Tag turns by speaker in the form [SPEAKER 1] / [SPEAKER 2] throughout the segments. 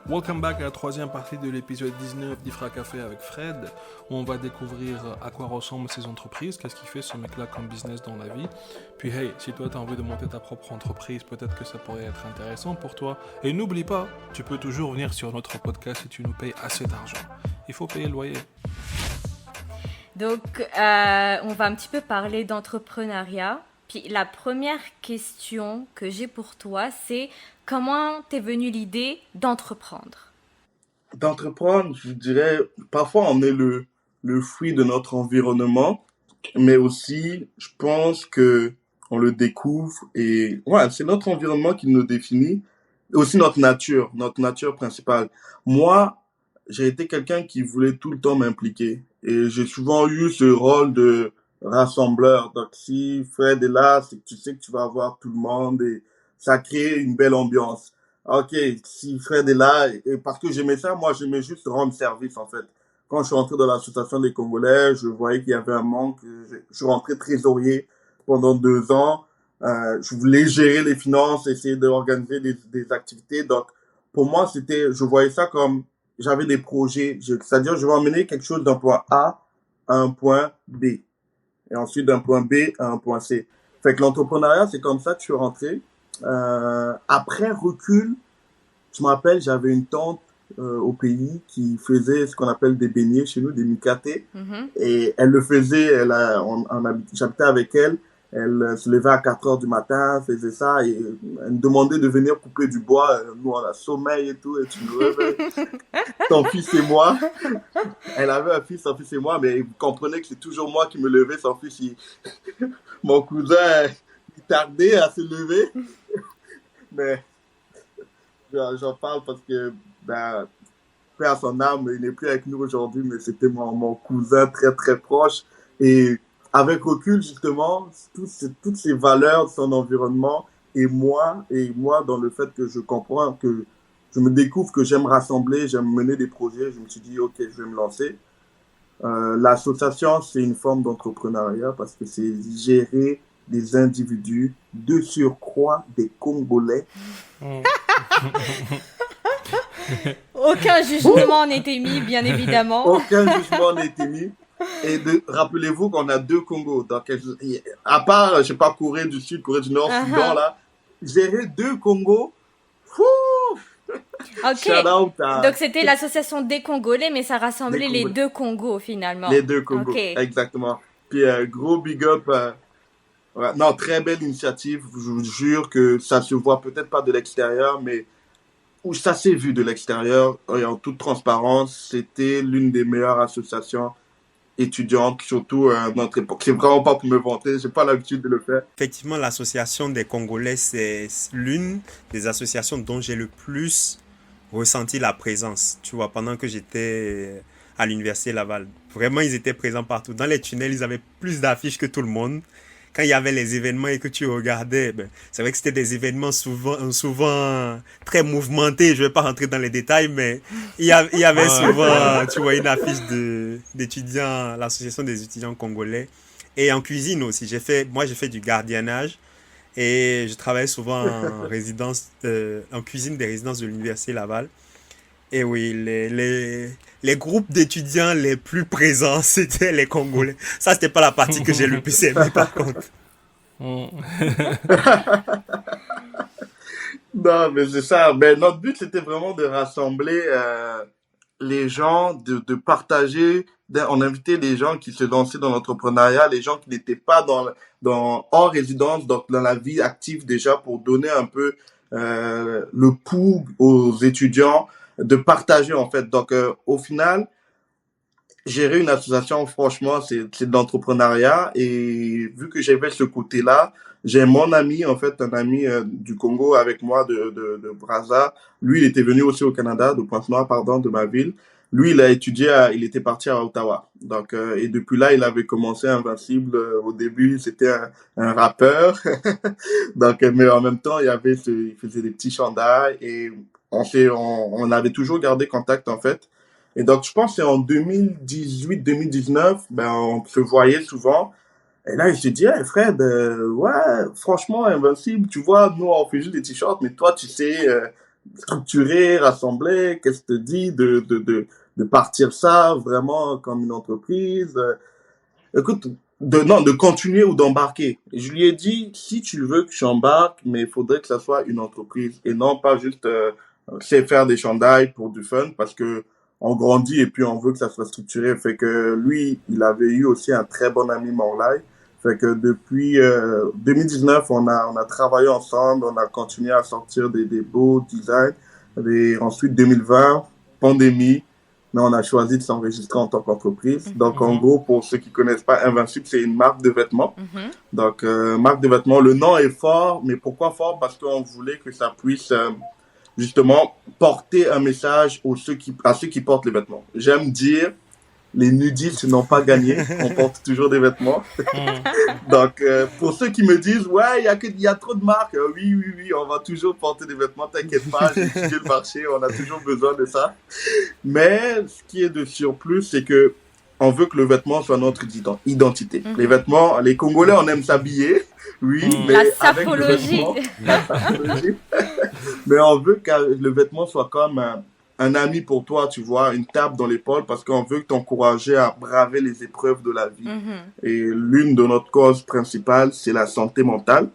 [SPEAKER 1] Welcome back à la troisième partie de l'épisode 19 d'Ifra Café avec Fred, où on va découvrir à quoi ressemblent ces entreprises, qu'est-ce qui fait ce mec-là comme business dans la vie. Puis hey, si toi tu as envie de monter ta propre entreprise, peut-être que ça pourrait être intéressant pour toi. Et n'oublie pas, tu peux toujours venir sur notre podcast si tu nous payes assez d'argent. Il faut payer le loyer.
[SPEAKER 2] Donc, on va un petit peu parler d'entrepreneuriat. Puis la première question que j'ai pour toi, c'est comment t'es venue l'idée d'entreprendre?
[SPEAKER 3] D'entreprendre, je dirais, parfois on est le fruit de notre environnement, mais aussi, je pense que on le découvre et ouais, c'est notre environnement qui nous définit, et aussi notre nature principale. Moi, j'ai été quelqu'un qui voulait tout le temps m'impliquer et j'ai souvent eu ce rôle de rassembleur. Donc si Fred est là, c'est que tu sais que tu vas avoir tout le monde et ça crée une belle ambiance. Ok, si Fred est là, et parce que j'aimais ça, moi j'aimais juste rendre service en fait. Quand je suis rentré dans l'association des Congolais, je voyais qu'il y avait un manque. Je suis rentré trésorier pendant 2 ans. Je voulais gérer les finances, essayer d'organiser des activités. Donc, pour moi, je voyais ça comme, j'avais des projets. C'est-à-dire, je vais emmener quelque chose d'un point A à un point B. Et ensuite d'un point B à un point C. Fait que l'entrepreneuriat, c'est comme ça que je suis rentré. Après recul, je me rappelle, j'avais une tante au pays qui faisait ce qu'on appelle des beignets chez nous, des mikaté.
[SPEAKER 2] Mhm.
[SPEAKER 3] Et elle le faisait, j'habitais avec elle. Elle se levait à 4 heures du matin, faisait ça, et elle me demandait de venir couper du bois. Nous, on a sommeil et tout, et tu nous réveilles. Ton fils et moi. Elle avait un fils, son fils et moi, mais vous comprenez que c'est toujours moi qui me levais, son fils, mon cousin, il tardait à se lever. Mais j'en parle parce que, ben, paix à son âme, il n'est plus avec nous aujourd'hui, mais c'était mon cousin très très proche. Et avec recul, justement, toutes ces valeurs de son environnement et moi, dans le fait que je comprends, que je me découvre que j'aime rassembler, j'aime mener des projets, je me suis dit, ok, je vais me lancer. L'association, c'est une forme d'entrepreneuriat parce que c'est gérer des individus, de surcroît des Congolais.
[SPEAKER 2] Aucun jugement n'est émis, bien évidemment.
[SPEAKER 3] Aucun jugement n'a été mis. Et rappelez-vous qu'on a deux Congos. Donc, à part, je sais pas, Corée du Sud, Corée du Nord, Soudan,
[SPEAKER 2] Uh-huh.
[SPEAKER 3] là, gérer deux Congos, fou!
[SPEAKER 2] Ok.
[SPEAKER 3] Shout out à
[SPEAKER 2] Donc c'était l'association des Congolais, mais ça
[SPEAKER 3] des
[SPEAKER 2] rassemblait les
[SPEAKER 3] Congolais.
[SPEAKER 2] deux Congos finalement.
[SPEAKER 3] Les deux
[SPEAKER 2] Ok.
[SPEAKER 3] Congos, exactement. Puis, gros big up. Ouais, non, très belle initiative. Je vous jure que ça se voit peut-être pas de l'extérieur, mais où ça s'est vu de l'extérieur, et en toute transparence, c'était l'une des meilleures associations étudiantes, surtout à notre époque. C'est vraiment pas pour me vanter, j'ai pas l'habitude de le faire.
[SPEAKER 4] Effectivement, l'association des Congolais, c'est l'une des associations dont j'ai le plus ressenti la présence. Tu vois, pendant que j'étais à l'université Laval. Vraiment, ils étaient présents partout. Dans les tunnels, ils avaient plus d'affiches que tout le monde. Quand il y avait les événements et que tu regardais, ben, c'est vrai que c'était des événements souvent très mouvementés. Je vais pas rentrer dans les détails, mais il y avait souvent, tu vois, une affiche d'étudiants, l'association des étudiants congolais. Et en cuisine aussi. Moi, j'ai fait du gardiennage et je travaillais souvent en résidence, en cuisine des résidences de l'université Laval. Et oui, les groupes d'étudiants les plus présents, c'était les Congolais. Ça, c'était pas la partie que j'ai le plus aimé, par contre.
[SPEAKER 3] Non, mais c'est ça. Ben, notre but, c'était vraiment de rassembler les gens, de partager. On invitait les gens qui se lançaient dans l'entrepreneuriat, les gens qui n'étaient pas hors résidence, donc dans la vie active déjà, pour donner un peu le pouls aux étudiants de partager en fait. Donc, au final, gérer une association, franchement, c'est de l'entrepreneuriat. Et vu que j'avais ce côté-là, j'ai mon ami, en fait, un ami du Congo avec moi de Brazza. Lui, il était venu aussi au Canada, de Pointe-Noire, pardon, de ma ville. Lui, il a étudié, il était parti à Ottawa. Donc, et depuis là, il avait commencé Invincible. Au début, c'était un rappeur. Donc, mais en même temps, il faisait des petits chandails et on avait toujours gardé contact, en fait. Et donc, je pense que c'est en 2018-2019, ben, on se voyait souvent. Et là, il se dit, hey, Fred, ouais, franchement, Invincible, tu vois, nous, on fait juste des t-shirts, mais toi, tu sais, structurer, rassembler, qu'est-ce que tu dis de partir ça vraiment comme une entreprise? Écoute, de continuer ou d'embarquer. Et je lui ai dit, si tu veux que j'embarque, mais il faudrait que ça soit une entreprise et non pas juste c'est faire des chandails pour du fun parce que on grandit et puis on veut que ça soit structuré. Fait que lui, il avait eu aussi un très bon ami Morlaï. Fait que depuis 2019, on a travaillé ensemble, on a continué à sortir des beaux designs. Et ensuite, 2020, pandémie, mais on a choisi de s'enregistrer en tant qu'entreprise. Donc, en gros, pour ceux qui connaissent pas, Invincible, c'est une marque de vêtements. Donc, marque de vêtements, le nom est fort, mais pourquoi fort? Parce qu'on voulait que ça puisse justement porter un message à ceux qui portent les vêtements. J'aime dire, les nudistes n'ont pas gagné, on porte toujours des vêtements. Donc, pour ceux qui me disent, ouais, il y a trop de marques, oui, on va toujours porter des vêtements, t'inquiète pas, j'ai étudié le marché, on a toujours besoin de ça. Mais ce qui est de surplus, c'est que on veut que le vêtement soit notre identité. Les vêtements, les Congolais, on aime s'habiller, oui, mais
[SPEAKER 2] la
[SPEAKER 3] avec le vêtement, la sapologie. Mais on veut que le vêtement soit comme un ami pour toi, tu vois, une tape dans l'épaule, parce qu'on veut t'encourager à braver les épreuves de la vie. Et l'une de notre cause principale, c'est la santé mentale.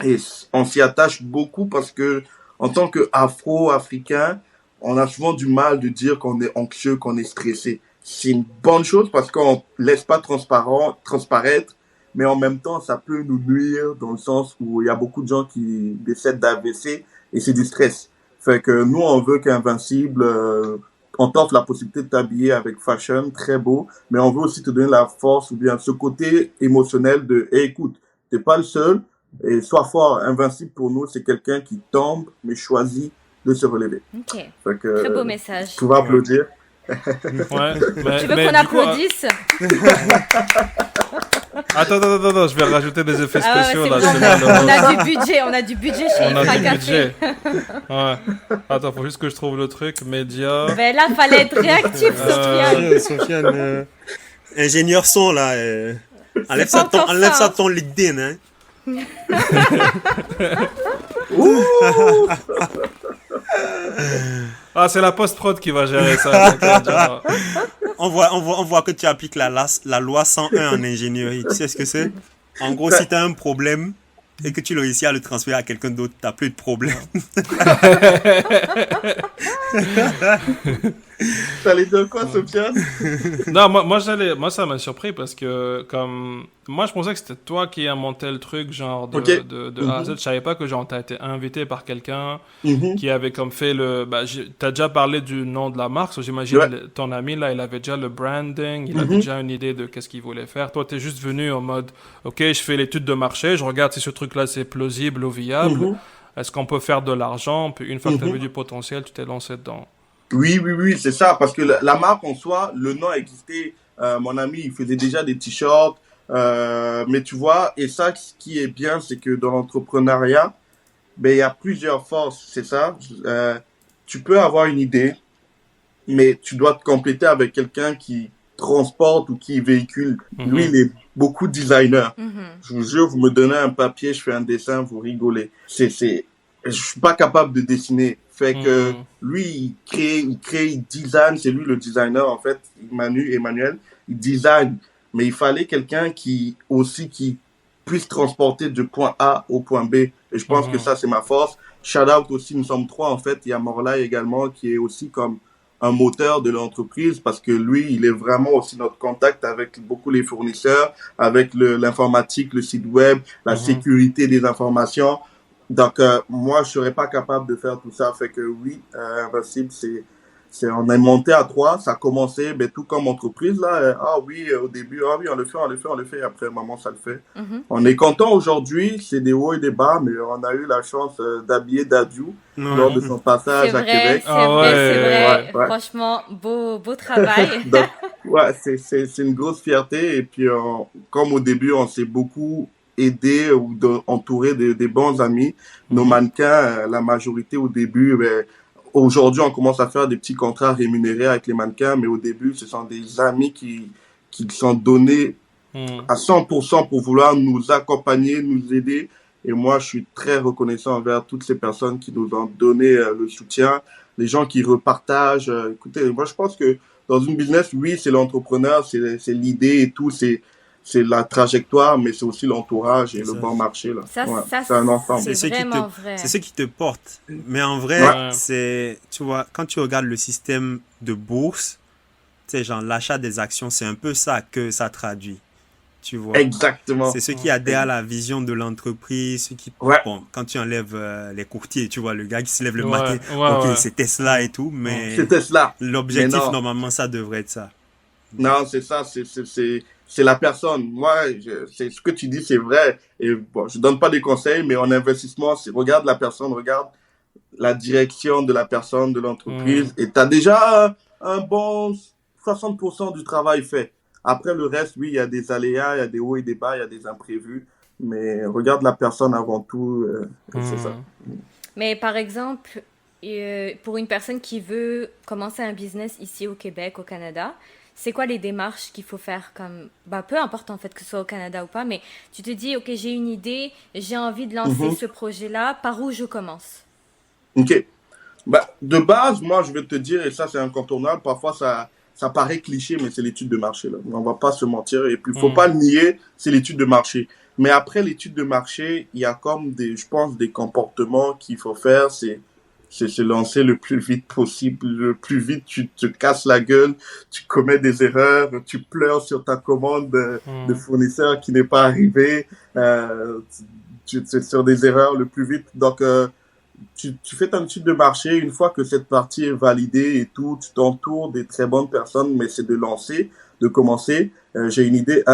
[SPEAKER 3] Et on s'y attache beaucoup parce que, en tant qu'Afro-Africain, on a souvent du mal de dire qu'on est anxieux, qu'on est stressé. C'est une bonne chose parce qu'on laisse pas transparaître, mais en même temps, ça peut nous nuire dans le sens où il y a beaucoup de gens qui décèdent d'AVC et c'est du stress. Fait que nous, on veut qu'Invincible, on t'offre la possibilité de t'habiller avec fashion, très beau, mais on veut aussi te donner la force ou bien ce côté émotionnel de, hey, écoute, t'es pas le seul, et sois fort. Invincible pour nous, c'est quelqu'un qui tombe, mais choisit de se relever.
[SPEAKER 2] Ok,
[SPEAKER 3] fait que,
[SPEAKER 2] très beau message.
[SPEAKER 3] Tu vas applaudir.
[SPEAKER 1] Ouais,
[SPEAKER 2] tu veux qu'on applaudisse?
[SPEAKER 1] Attends, je vais rajouter des effets spéciaux là.
[SPEAKER 2] On a du budget chez Ifra Café.
[SPEAKER 1] Ouais. Attends, faut juste que je trouve le truc, média.
[SPEAKER 2] Ben là, fallait être réactif, Sofiane.
[SPEAKER 4] Sofiane, ingénieur son là. Enlève ça de ton LinkedIn, hein.
[SPEAKER 1] Ah, c'est la post-prod qui va gérer ça.
[SPEAKER 4] On voit que tu appliques la loi 101 en ingénierie. Tu sais ce que c'est? En gros, si tu as un problème et que tu réussis à le transférer à quelqu'un d'autre, tu n'as plus de problème.
[SPEAKER 3] T'allais dire quoi, Sofiane?
[SPEAKER 1] Non, moi, ça m'a surpris parce que, moi, je pensais que c'était toi qui inventais le truc, genre, de A à Z. Je savais pas que, genre, t'as été invité par quelqu'un qui avait comme fait t'as déjà parlé du nom de la marque, so j'imagine ton ami, là, il avait déjà le branding, il avait déjà une idée de qu'est-ce qu'il voulait faire. Toi, t'es juste venu en mode, ok, je fais l'étude de marché, je regarde si ce truc-là, c'est plausible ou viable. Est-ce qu'on peut faire de l'argent? Puis une fois que t'as vu du potentiel, tu t'es lancé dedans.
[SPEAKER 3] Oui, c'est ça, parce que la marque en soi, le nom existait. Mon ami, il faisait déjà des t-shirts, mais tu vois, et ça, ce qui est bien, c'est que dans l'entrepreneuriat, ben, il y a plusieurs forces, c'est ça. Tu peux avoir une idée, mais tu dois te compléter avec quelqu'un qui transporte ou qui véhicule. Lui, il est beaucoup designer. Je vous jure, vous me donnez un papier, je fais un dessin, vous rigolez. Je suis pas capable de dessiner. Fait que lui, il crée, il design, c'est lui le designer en fait, Emmanuel, il design. Mais il fallait quelqu'un qui puisse transporter du point A au point B. Et je pense que ça, c'est ma force. Shout out aussi, nous sommes trois en fait. Il y a Morlaï également qui est aussi comme un moteur de l'entreprise parce que lui, il est vraiment aussi notre contact avec beaucoup les fournisseurs, avec l'informatique, le site web, la sécurité des informations. Donc, moi, je serais pas capable de faire tout ça. Fait que oui, Invincible, on est monté à 3. Ça a commencé, ben, tout comme entreprise, là. Au début, on le fait. Après, maman, ça le fait. On est content aujourd'hui. C'est des hauts et des bas, mais on a eu la chance d'habiller Dadju lors de son passage à Québec.
[SPEAKER 2] C'est vrai. Ouais. Franchement, beau travail.
[SPEAKER 3] Donc, c'est une grosse fierté. Et puis, comme au début, on s'est beaucoup aider ou entourer des bons amis. Nos mannequins, la majorité au début, aujourd'hui, on commence à faire des petits contrats rémunérés avec les mannequins, mais au début, ce sont des amis qui sont donnés à 100% pour vouloir nous accompagner, nous aider. Et moi, je suis très reconnaissant envers toutes ces personnes qui nous ont donné le soutien, les gens qui repartagent. Écoutez, moi, je pense que dans une business, oui, c'est l'entrepreneur, c'est l'idée et tout, c'est la trajectoire, mais c'est aussi l'entourage et
[SPEAKER 4] C'est
[SPEAKER 3] le
[SPEAKER 4] ça.
[SPEAKER 3] bon marché, là.
[SPEAKER 2] Ça,
[SPEAKER 3] Ouais,
[SPEAKER 2] ça
[SPEAKER 3] c'est un ensemble.
[SPEAKER 2] c'est
[SPEAKER 4] C'est ce qui te,
[SPEAKER 2] vraiment vrai.
[SPEAKER 4] c'est ce qui te porte. Mais en vrai,
[SPEAKER 3] Ouais.
[SPEAKER 4] c'est, tu vois, quand tu regardes le système de bourse, tu sais, genre l'achat des actions, c'est un peu ça que ça traduit. Tu vois.
[SPEAKER 3] Exactement.
[SPEAKER 4] C'est ceux qui adhèrent à la vision de l'entreprise, ceux qui,
[SPEAKER 3] Ouais.
[SPEAKER 4] bon, quand tu enlèves les courtiers, tu vois, le gars qui se lève le
[SPEAKER 1] Ouais,
[SPEAKER 4] matin,
[SPEAKER 1] ouais,
[SPEAKER 4] ok,
[SPEAKER 1] ouais.
[SPEAKER 4] c'est Tesla et tout, mais
[SPEAKER 3] C'était cela. Mais
[SPEAKER 4] l'objectif,
[SPEAKER 3] non.
[SPEAKER 4] normalement, ça devrait être ça.
[SPEAKER 3] Non, c'est ça, c'est la personne. Moi, c'est ce que tu dis, c'est vrai. Et bon, je donne pas des conseils, mais en investissement, regarde la personne, regarde la direction de la personne, de l'entreprise, et tu as déjà un bon 60% du travail fait. Après le reste, oui, il y a des aléas, il y a des hauts et des bas, il y a des imprévus, mais regarde la personne avant tout, et c'est ça.
[SPEAKER 2] Mais par exemple, pour une personne qui veut commencer un business ici au Québec, au Canada, c'est quoi les démarches qu'il faut faire comme bah peu importe en fait que ce soit au Canada ou pas, mais tu te dis OK, j'ai une idée, j'ai envie de lancer
[SPEAKER 3] Mhm.
[SPEAKER 2] ce projet-là, par où je commence?
[SPEAKER 3] Ok. Bah, de base, moi, je vais te dire, et ça, c'est incontournable, parfois, ça paraît cliché, mais c'est l'étude de marché, là. On va pas se mentir, et puis, faut pas le nier, c'est l'étude de marché. Mais après l'étude de marché, il y a comme je pense, des comportements qu'il faut faire, c'est se lancer le plus vite possible. Le plus vite, tu te casses la gueule, tu commets des erreurs, tu pleures sur ta commande de fournisseur qui n'est pas arrivé, sur des erreurs le plus vite. Donc, tu fais ton étude de marché. Une fois que cette partie est validée et tout, tu t'entoures des très bonnes personnes, mais c'est de lancer, de commencer. J'ai une idée.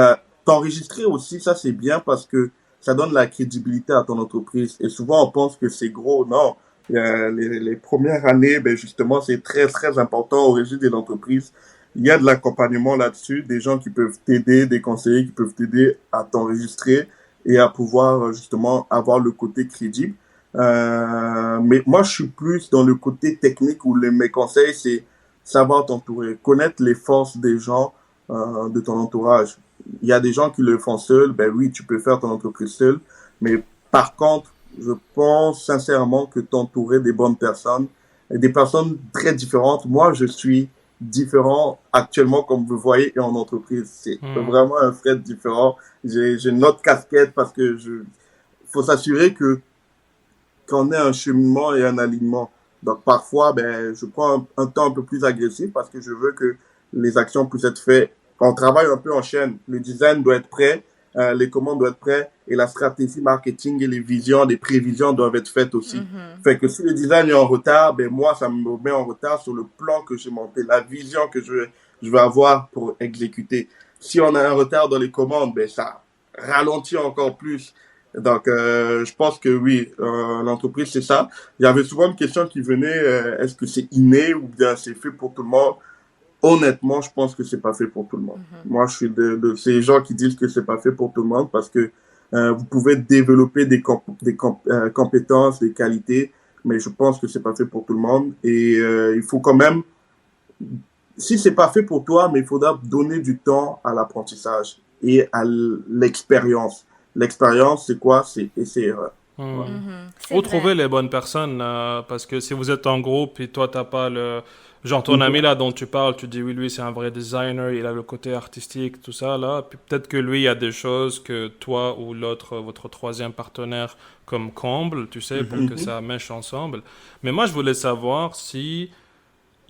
[SPEAKER 3] T'enregistrer aussi, ça c'est bien parce que ça donne la crédibilité à ton entreprise. Et souvent on pense que c'est gros. Non, les premières années, ben justement, c'est très très important au régime de l'entreprise. Il y a de l'accompagnement là-dessus, des gens qui peuvent t'aider, des conseillers qui peuvent t'aider à t'enregistrer et à pouvoir justement avoir le côté crédible. Mais moi, je suis plus dans le côté technique où mes conseils, c'est savoir t'entourer, connaître les forces des gens de ton entourage. Il y a des gens qui le font seuls, ben oui, tu peux faire ton entreprise seul, mais par contre, je pense sincèrement que t'entourer des bonnes personnes, et des personnes très différentes. Moi, je suis différent actuellement, comme vous voyez, et en entreprise. C'est vraiment un Fred différent. J'ai une autre casquette parce que faut s'assurer que qu'on ait un cheminement et un alignement. Donc parfois, ben, je prends un temps un peu plus agressif parce que je veux que les actions puissent être faites. On travaille un peu en chaîne. Le design doit être prêt, les commandes doivent être prêtes et la stratégie marketing et les visions, les prévisions doivent être faites aussi. Fait que si le design est en retard, ben moi, ça me met en retard sur le plan que j'ai monté, la vision que je vais avoir pour exécuter. Si on a un retard dans les commandes, ben ça ralentit encore plus. Donc, je pense que oui, l'entreprise, c'est ça. Il y avait souvent une question qui venait, est-ce que c'est inné ou bien c'est fait pour tout le monde? Honnêtement, je pense que c'est pas fait pour tout le monde. Moi, je suis de ces gens qui disent que c'est pas fait pour tout le monde parce que vous pouvez développer des compétences, des qualités, mais je pense que c'est pas fait pour tout le monde. Et il faut quand même, si c'est pas fait pour toi, mais il faudra donner du temps à l'apprentissage et à l'expérience. L'expérience, c'est quoi? C'est essayer-erreur. Ouais.
[SPEAKER 2] C'est
[SPEAKER 1] Ou
[SPEAKER 2] vrai.
[SPEAKER 1] trouver les bonnes personnes, parce que si vous êtes en groupe et toi, t'as pas le... Genre ton ami là dont tu parles, tu dis oui, lui c'est un vrai designer, il a le côté artistique, tout ça là. Puis peut-être que lui, il y a des choses que toi ou l'autre, votre troisième partenaire, comme comble, tu sais, pour que ça mèche ensemble. Mais moi, je voulais savoir si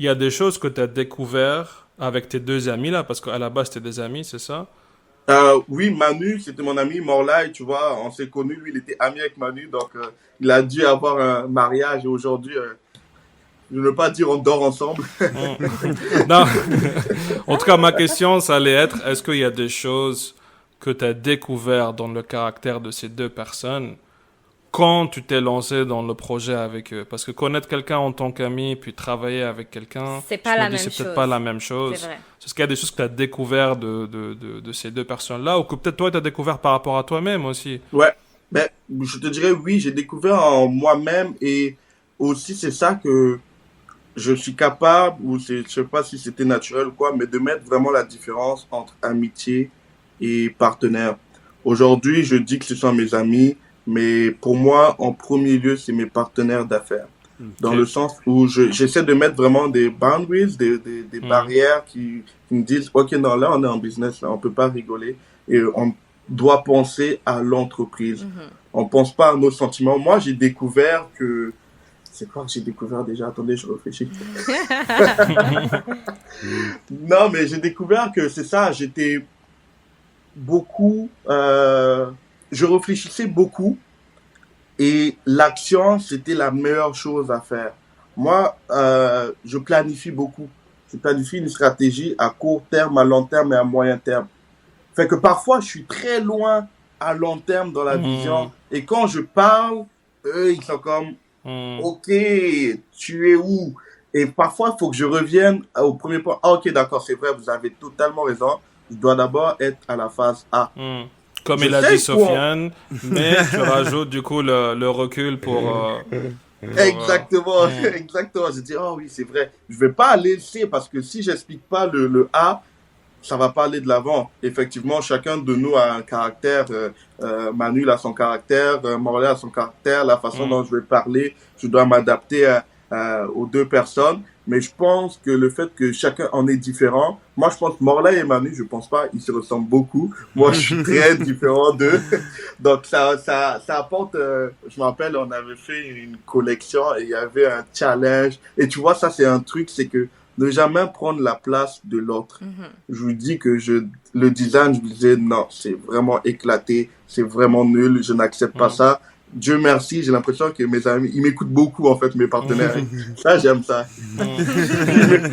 [SPEAKER 1] il y a des choses que tu as découvert avec tes deux amis là, parce qu'à la base, c'était des amis, c'est ça?
[SPEAKER 3] Oui, Manu, c'était mon ami Morlaï, tu vois, on s'est connus, lui, il était ami avec Manu, donc il a dû avoir un mariage et aujourd'hui, je ne veux pas dire on dort ensemble.
[SPEAKER 1] Non. En tout cas, ma question, ça allait être, est-ce qu'il y a des choses que tu as découvert dans le caractère de ces deux personnes quand tu t'es lancé dans le projet avec eux? Parce que connaître quelqu'un en tant qu'ami, puis travailler avec quelqu'un,
[SPEAKER 2] C'est pas
[SPEAKER 1] je
[SPEAKER 2] la
[SPEAKER 1] me dis,
[SPEAKER 2] même
[SPEAKER 1] c'est peut-être
[SPEAKER 2] chose.
[SPEAKER 1] pas la même chose.
[SPEAKER 2] C'est vrai.
[SPEAKER 1] Est-ce qu'il y a des choses que tu as découvert de ces deux personnes-là, ou que peut-être toi, tu as découvert par rapport à toi-même aussi?
[SPEAKER 3] Ouais, ben, je te dirais oui, j'ai découvert en moi-même et aussi c'est ça que je suis capable, ou je sais pas si c'était naturel ou quoi, mais de mettre vraiment la différence entre amitié et partenaire. Aujourd'hui, je dis que ce sont mes amis, Mais pour moi, en premier lieu, c'est mes partenaires d'affaires. Dans
[SPEAKER 4] Ok.
[SPEAKER 3] le sens où j'essaie de mettre vraiment des boundaries, des
[SPEAKER 1] Mhm.
[SPEAKER 3] barrières qui me disent, OK, non, là, on est en business, là, on peut pas rigoler. Et on doit penser à l'entreprise.
[SPEAKER 2] Mhm.
[SPEAKER 3] On pense pas à nos sentiments. Moi, j'ai découvert que... C'est quoi que j'ai découvert déjà? Attendez, je réfléchis. Non, mais j'ai découvert que c'est ça, j'étais beaucoup... je réfléchissais beaucoup et l'action, c'était la meilleure chose à faire. Moi, je planifie beaucoup. Je planifie une stratégie à court terme, à long terme et à moyen terme. Fait que parfois, je suis très loin à long terme dans la
[SPEAKER 1] Mhm.
[SPEAKER 3] vision. Et quand je parle, eux, ils sont comme,
[SPEAKER 1] Mhm.
[SPEAKER 3] OK, tu es où? Et parfois, il faut que je revienne au premier point. Ah, OK, d'accord, c'est vrai, vous avez totalement raison. Je dois d'abord être à la phase A.
[SPEAKER 1] Mhm. Comme
[SPEAKER 3] Je
[SPEAKER 1] il a dit
[SPEAKER 3] sais quoi.
[SPEAKER 1] Sofiane, mais tu rajoutes du coup le recul pour
[SPEAKER 3] Exactement,
[SPEAKER 1] mhm.
[SPEAKER 3] exactement. Je dis, oh oui, c'est vrai. Je vais pas aller le C parce que si j'explique pas le A, ça va pas aller de l'avant. Effectivement, chacun de nous a un caractère. Manu a son caractère, Morlaix a son caractère. La façon
[SPEAKER 1] Mhm.
[SPEAKER 3] dont je vais parler, je dois m'adapter aux deux personnes. Mais je pense que le fait que chacun en est différent, moi je pense Morlaix et Manu, je pense pas, ils se ressemblent beaucoup. Moi, je suis très différent d'eux. Donc ça apporte. Je me rappelle, on avait fait une collection et il y avait un challenge. Et tu vois, ça c'est un truc, c'est que ne jamais prendre la place de l'autre.
[SPEAKER 2] Mhm.
[SPEAKER 3] Je vous dis que le design, je vous disais, non, c'est vraiment éclaté, c'est vraiment nul, je n'accepte pas
[SPEAKER 1] Mhm.
[SPEAKER 3] ça. Dieu merci, j'ai l'impression que mes amis, ils m'écoutent beaucoup, en fait, mes partenaires.
[SPEAKER 1] Mhm.
[SPEAKER 3] Ça, j'aime ça.
[SPEAKER 1] Mhm.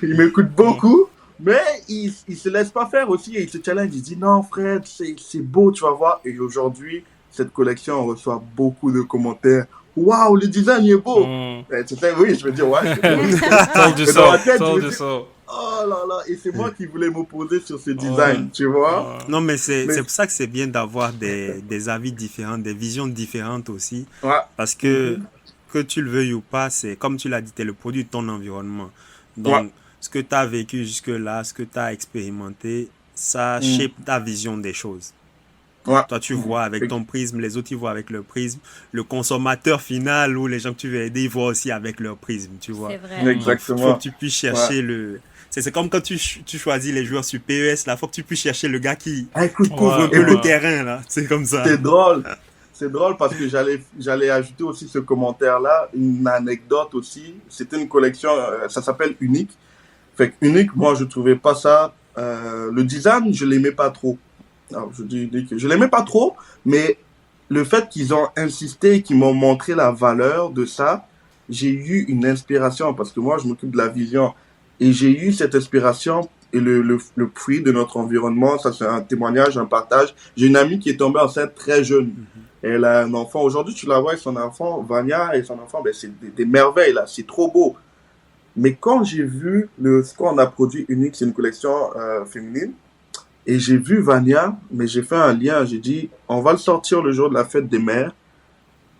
[SPEAKER 3] Ils m'écoutent beaucoup, mais ils se laissent pas faire aussi, et ils se challenge, ils disent, non, Fred, c'est beau, tu vas voir. Et aujourd'hui, cette collection, on reçoit beaucoup de commentaires. Waouh, le design il est beau.
[SPEAKER 1] Mhm.
[SPEAKER 3] Tu sais, oui, je veux dire, ouais, c'est beau.
[SPEAKER 1] Told you
[SPEAKER 3] Mais dans
[SPEAKER 1] so,
[SPEAKER 3] ma tête, je me
[SPEAKER 1] told you
[SPEAKER 3] dis,
[SPEAKER 1] so.
[SPEAKER 3] oh là là, et c'est moi qui voulais m'opposer sur ce
[SPEAKER 1] Ouais.
[SPEAKER 3] design, tu vois.
[SPEAKER 1] Ouais.
[SPEAKER 4] Non, mais
[SPEAKER 3] Mais,
[SPEAKER 4] c'est pour ça que c'est bien d'avoir des avis différents, des visions différentes aussi.
[SPEAKER 3] ouais.
[SPEAKER 4] Parce
[SPEAKER 3] Mhm.
[SPEAKER 4] que tu le veuilles ou pas, c'est comme tu l'as dit, tu es le produit de ton environnement.
[SPEAKER 3] Ouais.
[SPEAKER 4] Donc, ce que tu as vécu jusque-là, ce que tu as expérimenté, ça
[SPEAKER 3] Mhm.
[SPEAKER 4] shape ta vision des choses.
[SPEAKER 3] Ouais.
[SPEAKER 4] Toi, tu
[SPEAKER 3] Mhm.
[SPEAKER 4] vois avec ton prisme, les autres, ils voient avec leur prisme. Le consommateur final ou les gens que tu veux aider, ils voient aussi avec leur prisme, tu
[SPEAKER 2] C'est
[SPEAKER 4] vois.
[SPEAKER 2] vrai.
[SPEAKER 1] Mhm.
[SPEAKER 4] Donc, faut que
[SPEAKER 3] Exactement.
[SPEAKER 4] tu puisses
[SPEAKER 3] Ouais.
[SPEAKER 4] chercher le... C'est comme quand tu choisis les joueurs sur PES, là, faut que tu puisses chercher le gars qui
[SPEAKER 3] Ah, écoute,
[SPEAKER 4] couvre un
[SPEAKER 1] Ouais,
[SPEAKER 4] peu le
[SPEAKER 3] écoute,
[SPEAKER 1] ouais.
[SPEAKER 4] terrain, là. C'est comme ça.
[SPEAKER 3] c'est drôle. C'est drôle parce que j'allais ajouter aussi ce commentaire-là, une anecdote aussi. C'était une collection, ça s'appelle Unique. Fait que Unique, moi, je trouvais pas ça, le design, je l'aimais pas trop. Alors, je dis que je l'aimais pas trop, mais le fait qu'ils ont insisté, qu'ils m'ont montré la valeur de ça, j'ai eu une inspiration parce que moi, je m'occupe de la vision. Et j'ai eu cette inspiration et le fruit de notre environnement. Ça, c'est un témoignage, un partage. J'ai une amie qui est tombée enceinte très jeune.
[SPEAKER 4] Mhm.
[SPEAKER 3] Elle a un enfant. Aujourd'hui, tu la vois avec son enfant, Vania et son enfant, ben, c'est des merveilles, là. C'est trop beau. Mais quand j'ai vu ce qu'on a produit unique, c'est une collection féminine, et j'ai vu Vania, mais j'ai fait un lien. J'ai dit, on va le sortir le jour de la fête des mères.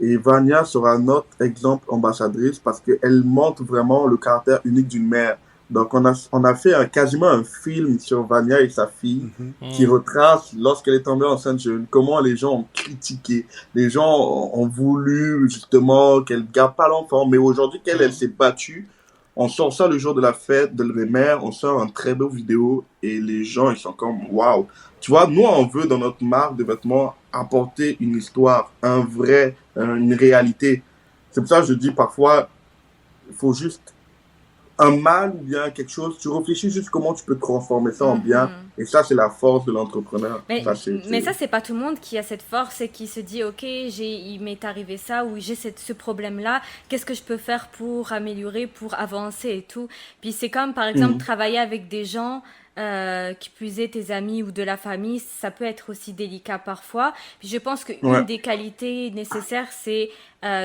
[SPEAKER 3] Et Vania sera notre exemple ambassadrice parce qu'elle montre vraiment le caractère unique d'une mère. Donc, on a fait quasiment un film sur Vania et sa fille
[SPEAKER 4] Mhm.
[SPEAKER 3] qui
[SPEAKER 1] Mhm.
[SPEAKER 3] retrace, lorsqu'elle est tombée enceinte jeune, comment les gens ont critiqué. Les gens ont voulu, justement, qu'elle garde pas l'enfant. Mais aujourd'hui, elle
[SPEAKER 1] Mhm.
[SPEAKER 3] s'est battue. On sort ça le jour de la fête de les mères. On sort un très beau vidéo et les gens, ils sont comme, waouh. Tu vois, nous, on veut, dans notre marque de vêtements, apporter une histoire, un vrai, une réalité. C'est pour ça que je dis parfois, il faut juste un mal ou bien quelque chose, tu réfléchis juste comment tu peux transformer ça en bien.
[SPEAKER 2] Mhm.
[SPEAKER 3] Et ça, c'est la force de l'entrepreneur. Ça,
[SPEAKER 2] Mais ça, c'est pas tout le monde qui a cette force et qui se dit, ok, il m'est arrivé ça ou j'ai ce problème-là, qu'est-ce que je peux faire pour améliorer, pour avancer et tout. Puis c'est comme, par exemple,
[SPEAKER 3] Mhm.
[SPEAKER 2] travailler avec des gens qui plus est tes amis ou de la famille, ça peut être aussi délicat parfois. Puis je pense
[SPEAKER 3] Ouais.
[SPEAKER 2] qu'une des qualités nécessaires, c'est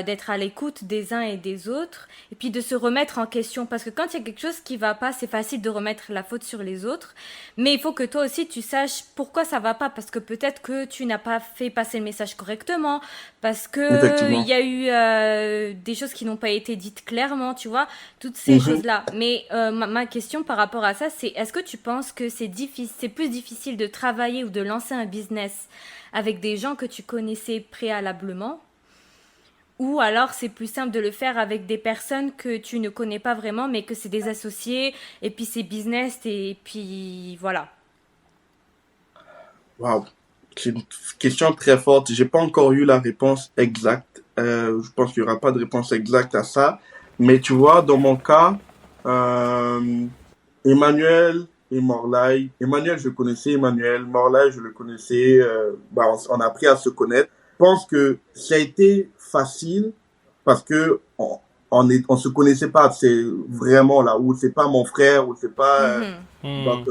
[SPEAKER 2] d'être à l'écoute des uns et des autres et puis de se remettre en question. Parce que quand il y a quelque chose qui va pas, c'est facile de remettre la faute sur les autres. Mais il faut que toi aussi tu saches pourquoi ça va pas, parce que peut-être que tu n'as pas fait passer le message correctement, parce que il
[SPEAKER 3] Effectivement.
[SPEAKER 2] y a eu des choses qui n'ont pas été dites clairement, tu vois, toutes ces
[SPEAKER 3] Mhm.
[SPEAKER 2] choses-là. Mais ma question par rapport à ça, c'est est-ce que tu penses penses que c'est plus difficile de travailler ou de lancer un business avec des gens que tu connaissais préalablement, ou alors c'est plus simple de le faire avec des personnes que tu ne connais pas vraiment, mais que c'est des associés, et puis c'est business, et puis voilà.
[SPEAKER 3] Wow. C'est une question très forte. J'ai pas encore eu la réponse exacte. Je pense qu'il y aura pas de réponse exacte à ça. Mais tu vois, dans mon cas, Emmanuel et Morlaï. Emmanuel, je connaissais Emmanuel. Morlaï, je le connaissais. On a appris à se connaître. Je pense que ça a été facile parce que on se connaissait pas. C'est vraiment là où c'est pas mon frère ou c'est pas. Donc,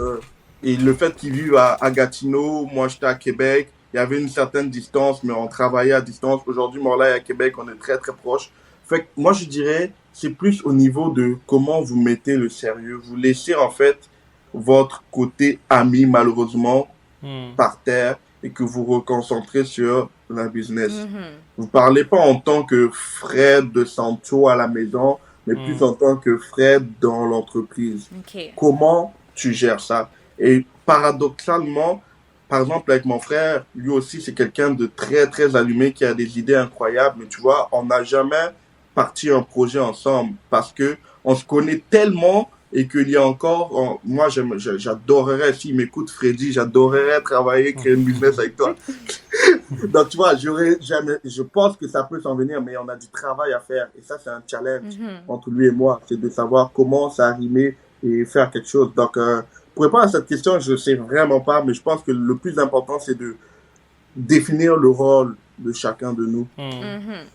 [SPEAKER 3] et le fait qu'il vive à Gatineau, moi j'étais à Québec, il y avait une certaine distance, mais on travaillait à distance. Aujourd'hui, Morlaï à Québec, on est très très proches. Fait que moi je dirais, c'est plus au niveau de comment vous mettez le sérieux. Vous laissez en fait votre côté ami malheureusement par terre et que vous reconcentrez sur la business. Vous parlez pas en tant que Fred de Sancho à la maison, mais plus en tant que Fred dans l'entreprise.
[SPEAKER 2] Ok.
[SPEAKER 3] Comment tu gères ça? Et paradoxalement, par exemple, avec mon frère, lui aussi, c'est quelqu'un de très, très allumé, qui a des idées incroyables. Mais tu vois, on n'a jamais parti un projet ensemble parce que on se connaît tellement et qu'il y a encore, moi, j'adorerais, s'il m'écoute, Freddy, j'adorerais travailler, créer une business avec toi. Donc, tu vois, je pense que ça peut s'en venir, mais on a du travail à faire. Et ça, c'est un challenge entre lui et moi. C'est de savoir comment s'arrimer et faire quelque chose. Donc, pour répondre à cette question, je sais vraiment pas, mais je pense que le plus important, c'est de définir le rôle de chacun de nous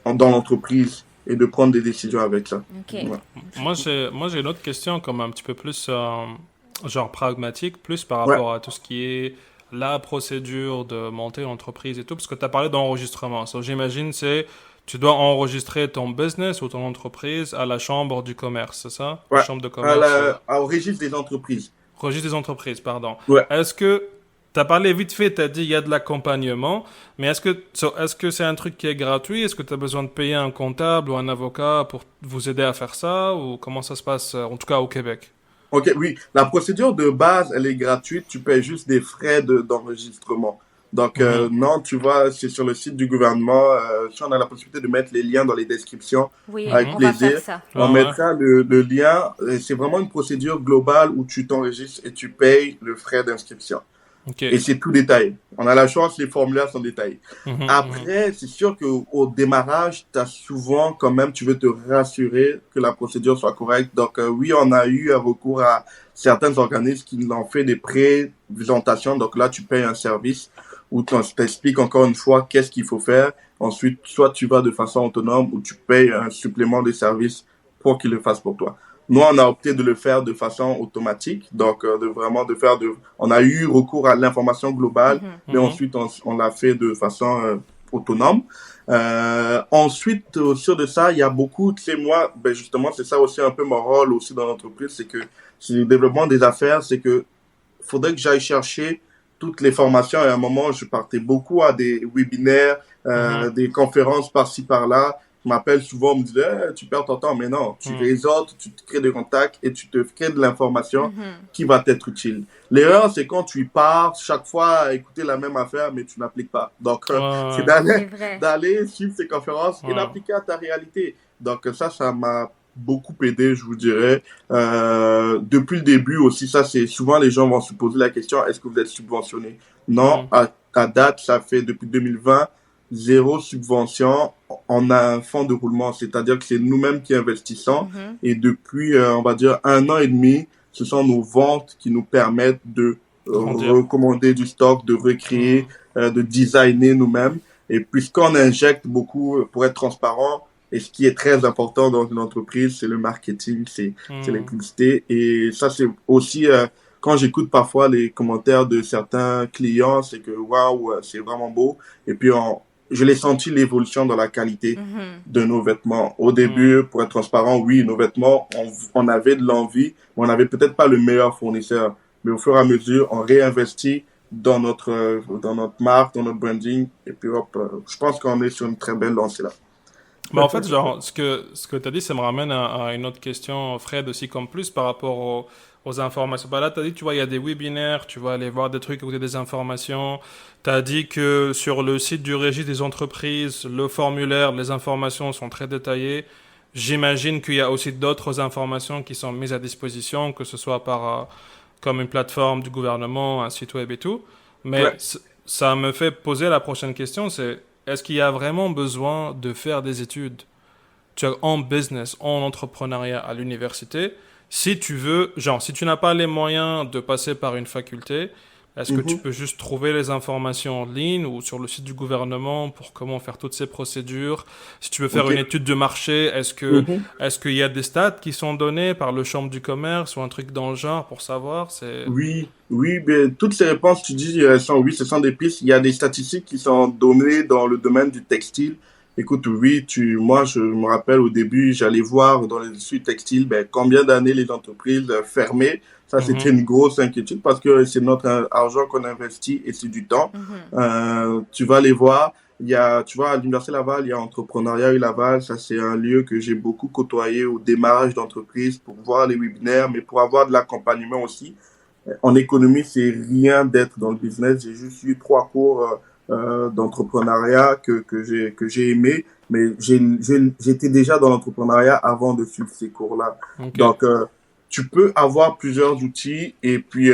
[SPEAKER 3] dans l'entreprise et de prendre des décisions avec ça.
[SPEAKER 2] Okay.
[SPEAKER 3] Ouais.
[SPEAKER 1] Moi, j'ai une autre question, comme un petit peu plus genre pragmatique, plus par rapport à tout ce qui est la procédure de monter l'entreprise et tout, parce que tu as parlé d'enregistrement. So, j'imagine c'est tu dois enregistrer ton business ou ton entreprise à la chambre du commerce, c'est ça?
[SPEAKER 3] Ouais.
[SPEAKER 1] La chambre de commerce.
[SPEAKER 3] Au registre des entreprises.
[SPEAKER 1] Registre des entreprises, pardon.
[SPEAKER 3] Ouais.
[SPEAKER 1] Est-ce que tu as parlé vite fait, tu as dit il y a de l'accompagnement, mais est-ce que c'est un truc qui est gratuit? Est-ce que tu as besoin de payer un comptable ou un avocat pour vous aider à faire ça? Ou comment ça se passe, en tout cas au Québec?
[SPEAKER 3] Ok, oui. La procédure de base, elle est gratuite. Tu payes juste des frais d'enregistrement. Donc, non, tu vois, c'est sur le site du gouvernement. Si on a la possibilité de mettre les liens dans les descriptions,
[SPEAKER 2] Oui,
[SPEAKER 3] avec
[SPEAKER 2] on
[SPEAKER 3] plaisir.
[SPEAKER 2] va faire ça.
[SPEAKER 3] On mettra le lien. C'est vraiment une procédure globale où tu t'enregistres et tu payes le frais d'inscription.
[SPEAKER 1] Okay.
[SPEAKER 3] Et c'est tout détaillé. On a la chance, les formulaires sont détaillés. Après, c'est sûr qu'au démarrage, t'as souvent quand même, tu veux te rassurer que la procédure soit correcte. Donc, oui, on a eu recours à certains organismes qui nous ont fait des présentations. Donc là, tu payes un service où tu t'expliques encore une fois qu'est-ce qu'il faut faire. Ensuite, soit tu vas de façon autonome ou tu payes un supplément de service pour qu'il le fasse pour toi. Nous, on a opté de le faire de façon automatique, donc on a eu recours à l'information globale, mais ensuite on l'a fait de façon autonome. Ensuite, sur de ça, il y a beaucoup, tu sais, moi, ben justement, c'est ça aussi un peu mon rôle aussi dans l'entreprise, c'est le développement des affaires, c'est que faudrait que j'aille chercher toutes les formations. Et à un moment, je partais beaucoup à des webinaires, des conférences par-ci par-là. Je m'appelle souvent, on me dit tu perds ton temps, mais non, tu réseautes, tu te crées des contacts et tu te crées de l'information qui va t'être utile. L'erreur, c'est quand tu pars chaque fois à écouter la même affaire, mais tu n'appliques pas. Donc, c'est d'aller suivre ces conférences et l'appliquer à ta réalité. Donc, ça m'a beaucoup aidé, je vous dirais. Depuis le début aussi, ça, c'est souvent les gens vont se poser la question, est-ce que vous êtes subventionné? Non, à date, ça fait depuis 2020, 0 subvention. On a un fonds de roulement, c'est-à-dire que c'est nous-mêmes qui investissons. Et depuis, on va dire, 1 an et demi, ce sont nos ventes qui nous permettent de recommander du stock, de recréer, de designer nous-mêmes. Et puisqu'on injecte beaucoup, pour être transparent, et ce qui est très important dans une entreprise, c'est le marketing, c'est la publicité. Et ça, c'est aussi, quand j'écoute parfois les commentaires de certains clients, c'est que waouh, c'est vraiment beau. Et puis, je l'ai senti l'évolution dans la qualité de nos vêtements. Au début, pour être transparent, oui, nos vêtements, on avait de l'envie, mais on n'avait peut-être pas le meilleur fournisseur. Mais au fur et à mesure, on réinvestit dans notre marque, dans notre branding. Et puis hop, je pense qu'on est sur une très belle lancée là.
[SPEAKER 1] Mais en fait, genre, ce que tu as dit, ça me ramène à une autre question, Fred, aussi comme plus par rapport aux informations. Bah là, tu as dit, tu vois, il y a des webinaires, tu vas aller voir des trucs, écouter des informations. Tu as dit que sur le site du registre des entreprises, le formulaire, les informations sont très détaillées. J'imagine qu'il y a aussi d'autres informations qui sont mises à disposition, que ce soit comme une plateforme du gouvernement, un site web et tout. Mais
[SPEAKER 3] Ouais.
[SPEAKER 1] ça me fait poser la prochaine question, c'est est-ce qu'il y a vraiment besoin de faire des études en business, en entrepreneuriat à l'université, si tu veux, genre, si tu n'as pas les moyens de passer par une faculté, est-ce que tu
[SPEAKER 3] Mhm.
[SPEAKER 1] peux juste trouver les informations en ligne ou sur le site du gouvernement pour comment faire toutes ces procédures? Si tu veux faire
[SPEAKER 3] Ok.
[SPEAKER 1] une étude de marché,
[SPEAKER 3] Mhm.
[SPEAKER 1] est-ce qu'il y a des stats qui sont donnés par le chambre du commerce ou un truc dans le genre pour savoir? C'est...
[SPEAKER 3] Oui, oui, ben, toutes ces réponses, tu dis, oui, ce sont des pistes. Il y a des statistiques qui sont données dans le domaine du textile. Écoute, oui, moi, je me rappelle au début, j'allais voir dans l'industrie textile, ben, combien d'années les entreprises fermaient. Ça, c'était
[SPEAKER 1] Mhm,
[SPEAKER 3] une grosse inquiétude parce que c'est notre argent qu'on investit et c'est du temps.
[SPEAKER 2] Mhm.
[SPEAKER 3] Tu vas les voir. Tu vois, à l'Université Laval, il y a Entrepreneuriat U Laval. Ça, c'est un lieu que j'ai beaucoup côtoyé au démarrage d'entreprise pour voir les webinaires, mais pour avoir de l'accompagnement aussi. En économie, c'est rien d'être dans le business. J'ai juste eu 3 cours d'entrepreneuriat que j'ai aimé, mais j'étais déjà dans l'entrepreneuriat avant de suivre ces cours-là.
[SPEAKER 1] ok.
[SPEAKER 3] Donc, tu peux avoir plusieurs outils et puis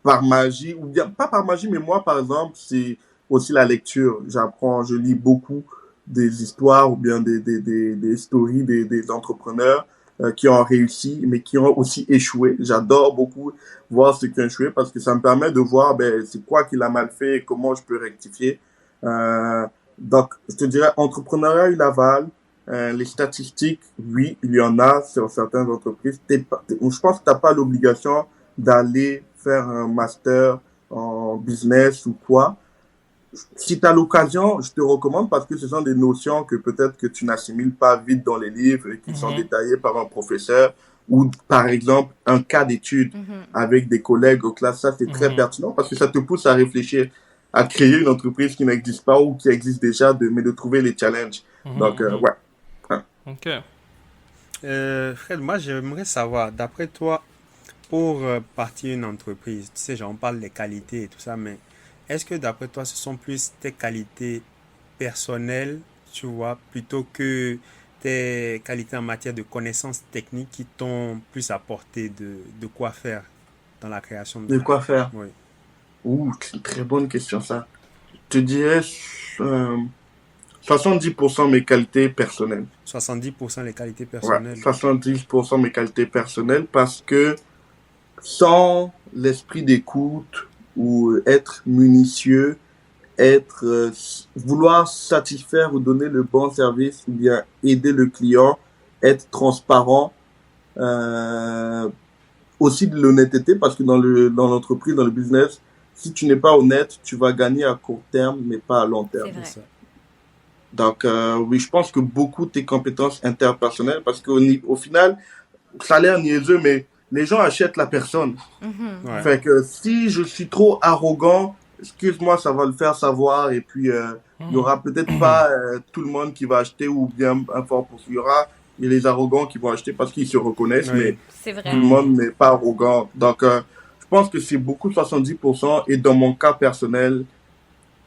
[SPEAKER 3] par magie, ou bien pas par magie, mais moi, par exemple, c'est aussi la lecture. Je lis beaucoup des histoires ou bien des stories des entrepreneurs qui ont réussi, mais qui ont aussi échoué. J'adore beaucoup voir ce qui a échoué parce que ça me permet de voir ben, c'est quoi qu'il a mal fait et comment je peux rectifier. Euh, donc, je te dirais, entrepreneuriat U Laval, les statistiques, oui, il y en a sur certaines entreprises. Je pense que tu n'as pas l'obligation d'aller faire un master en business ou quoi. Si tu as l'occasion, je te recommande parce que ce sont des notions que peut-être que tu n'assimiles pas vite dans les livres et qui sont
[SPEAKER 1] Mhm,
[SPEAKER 3] détaillées par un professeur ou par exemple un cas d'étude
[SPEAKER 2] Mhm.
[SPEAKER 3] avec des collègues aux classes. Ça, c'est très
[SPEAKER 1] mhm,
[SPEAKER 3] pertinent parce que ça te pousse à réfléchir, à créer une entreprise qui n'existe pas ou qui existe déjà, mais de trouver les challenges. Donc,
[SPEAKER 1] mhm, mhm.
[SPEAKER 3] ouais. Hein.
[SPEAKER 1] Ok.
[SPEAKER 4] Fred, moi j'aimerais savoir, d'après toi, pour partir une entreprise, tu sais, genre on parle des qualités et tout ça, mais est-ce que d'après toi, ce sont plus tes qualités personnelles, tu vois, plutôt que tes qualités en matière de connaissances techniques qui t'ont plus apporté de quoi faire dans la création
[SPEAKER 3] De
[SPEAKER 4] de...
[SPEAKER 3] quoi faire?
[SPEAKER 4] Oui.
[SPEAKER 3] Ouh, c'est une très bonne question, ça. Je te dirais euh, 70% mes qualités personnelles.
[SPEAKER 4] 70% les qualités
[SPEAKER 3] Ouais,
[SPEAKER 4] personnelles.
[SPEAKER 3] 70% mes qualités personnelles parce que sans l'esprit d'écoute ou être minutieux, vouloir satisfaire ou donner le bon service ou bien aider le client, être transparent, euh, aussi de l'honnêteté parce que dans l'entreprise, dans le business, si tu n'es pas honnête, tu vas gagner à court terme, mais pas à long
[SPEAKER 2] C'est
[SPEAKER 3] terme.
[SPEAKER 4] C'est
[SPEAKER 2] vrai.
[SPEAKER 4] ça.
[SPEAKER 3] Donc, oui, je pense que beaucoup de tes compétences interpersonnelles, parce qu'au final, ça a l'air niaiseux, mais les gens achètent la personne.
[SPEAKER 2] Mhm.
[SPEAKER 4] Ouais.
[SPEAKER 3] Fait que si je suis trop arrogant, excuse-moi, ça va le faire savoir, et puis il y
[SPEAKER 1] Mhm.
[SPEAKER 3] aura peut-être pas tout le monde qui va acheter, ou bien un fort pour il y aura les arrogants qui vont acheter parce qu'ils se reconnaissent, mais
[SPEAKER 4] Oui.
[SPEAKER 2] C'est
[SPEAKER 3] tout le
[SPEAKER 2] vrai.
[SPEAKER 3] monde n'est pas arrogant. Donc, je pense que c'est beaucoup 70%, et dans mon cas personnel,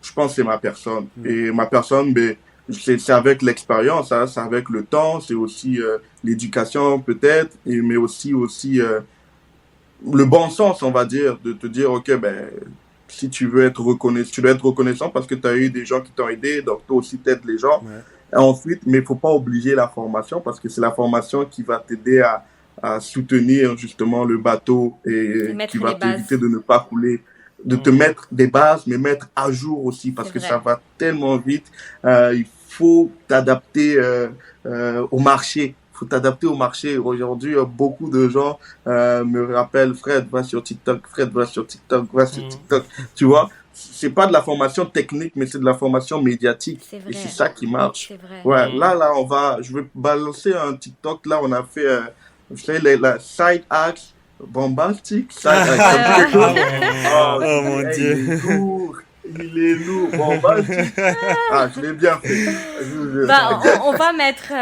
[SPEAKER 3] je pense que c'est ma personne.
[SPEAKER 4] Mm.
[SPEAKER 3] Et ma personne, ben, c'est avec l'expérience, hein, c'est avec le temps, c'est aussi l'éducation peut-être, mais aussi le bon sens, on va dire, de te dire, ok, ben, si tu veux être reconnaissant, tu dois être reconnaissant parce que tu as eu des gens qui t'ont aidé, donc toi aussi t'aides les gens.
[SPEAKER 4] Ouais.
[SPEAKER 3] Et ensuite, mais il faut pas oublier la formation parce que c'est la formation qui va t'aider à soutenir justement le bateau
[SPEAKER 2] Et
[SPEAKER 3] et qui
[SPEAKER 2] mettre
[SPEAKER 3] va
[SPEAKER 2] les
[SPEAKER 3] t'éviter
[SPEAKER 2] bases.
[SPEAKER 3] de ne pas couler, de te
[SPEAKER 1] Mhm.
[SPEAKER 3] mettre des bases, mais mettre à jour aussi parce
[SPEAKER 2] C'est
[SPEAKER 3] que ça
[SPEAKER 2] vrai.
[SPEAKER 3] va tellement vite. Il faut t'adapter au marché. Il faut t'adapter au marché. Aujourd'hui, beaucoup de gens me rappellent, Fred, va sur TikTok, Fred, va sur TikTok, va sur
[SPEAKER 1] Mhm.
[SPEAKER 3] TikTok. Tu vois, c'est pas de la formation technique, mais c'est de la formation médiatique.
[SPEAKER 2] C'est
[SPEAKER 3] Et c'est
[SPEAKER 2] vrai.
[SPEAKER 3] ça qui marche.
[SPEAKER 2] C'est vrai.
[SPEAKER 3] Ouais,
[SPEAKER 1] Mhm.
[SPEAKER 3] là, je vais balancer un TikTok. Là, on a fait, vous savez, la side axe bombastique. Side axe, ça me dit quelque chose?
[SPEAKER 2] Ouais.
[SPEAKER 3] Oh,
[SPEAKER 4] Oh mon
[SPEAKER 3] hey,
[SPEAKER 4] Dieu.
[SPEAKER 3] il est lourd. Il est lourd. Bon, vas-y. Ah, je l'ai bien fait. Je vous jure.
[SPEAKER 2] Bah, on va mettre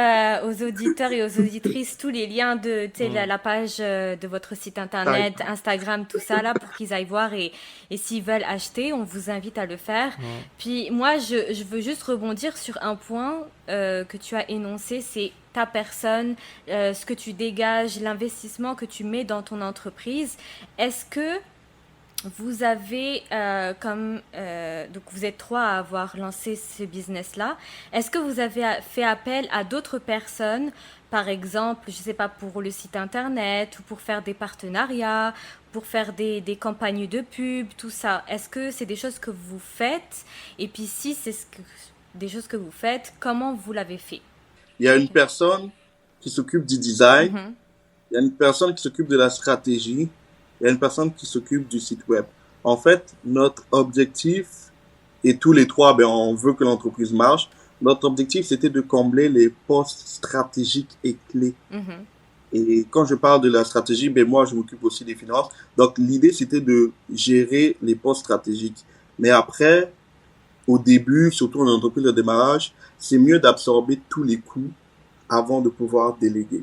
[SPEAKER 2] aux auditeurs et aux auditrices tous les liens de tu sais, la page de votre site internet, Instagram, tout ça là, pour qu'ils aillent voir et s'ils veulent acheter, on vous invite à le faire. Puis moi, je veux juste rebondir sur un point que tu as énoncé, c'est ta personne, ce que tu dégages, l'investissement que tu mets dans ton entreprise. Est-ce que vous avez, donc vous êtes trois à avoir lancé ce business-là. Est-ce que vous avez fait appel à d'autres personnes, par exemple, je ne sais pas, pour le site internet ou pour faire des partenariats, pour faire des campagnes de pub, tout ça? Est-ce que c'est des choses que vous faites? Et puis si c'est des choses que vous faites, comment vous l'avez fait?
[SPEAKER 3] Il y a une personne qui s'occupe du design,
[SPEAKER 2] Mhm.
[SPEAKER 3] il y a une personne qui s'occupe de la stratégie, il y a une personne qui s'occupe du site web. En fait, notre objectif, et tous les trois, ben, on veut que l'entreprise marche. Notre objectif, c'était de combler les postes stratégiques et clés.
[SPEAKER 2] Mhm.
[SPEAKER 3] Et quand je parle de la stratégie, ben, moi, je m'occupe aussi des finances. Donc, l'idée, c'était de gérer les postes stratégiques. Mais après, au début, surtout en entreprise de démarrage, c'est mieux d'absorber tous les coûts avant de pouvoir déléguer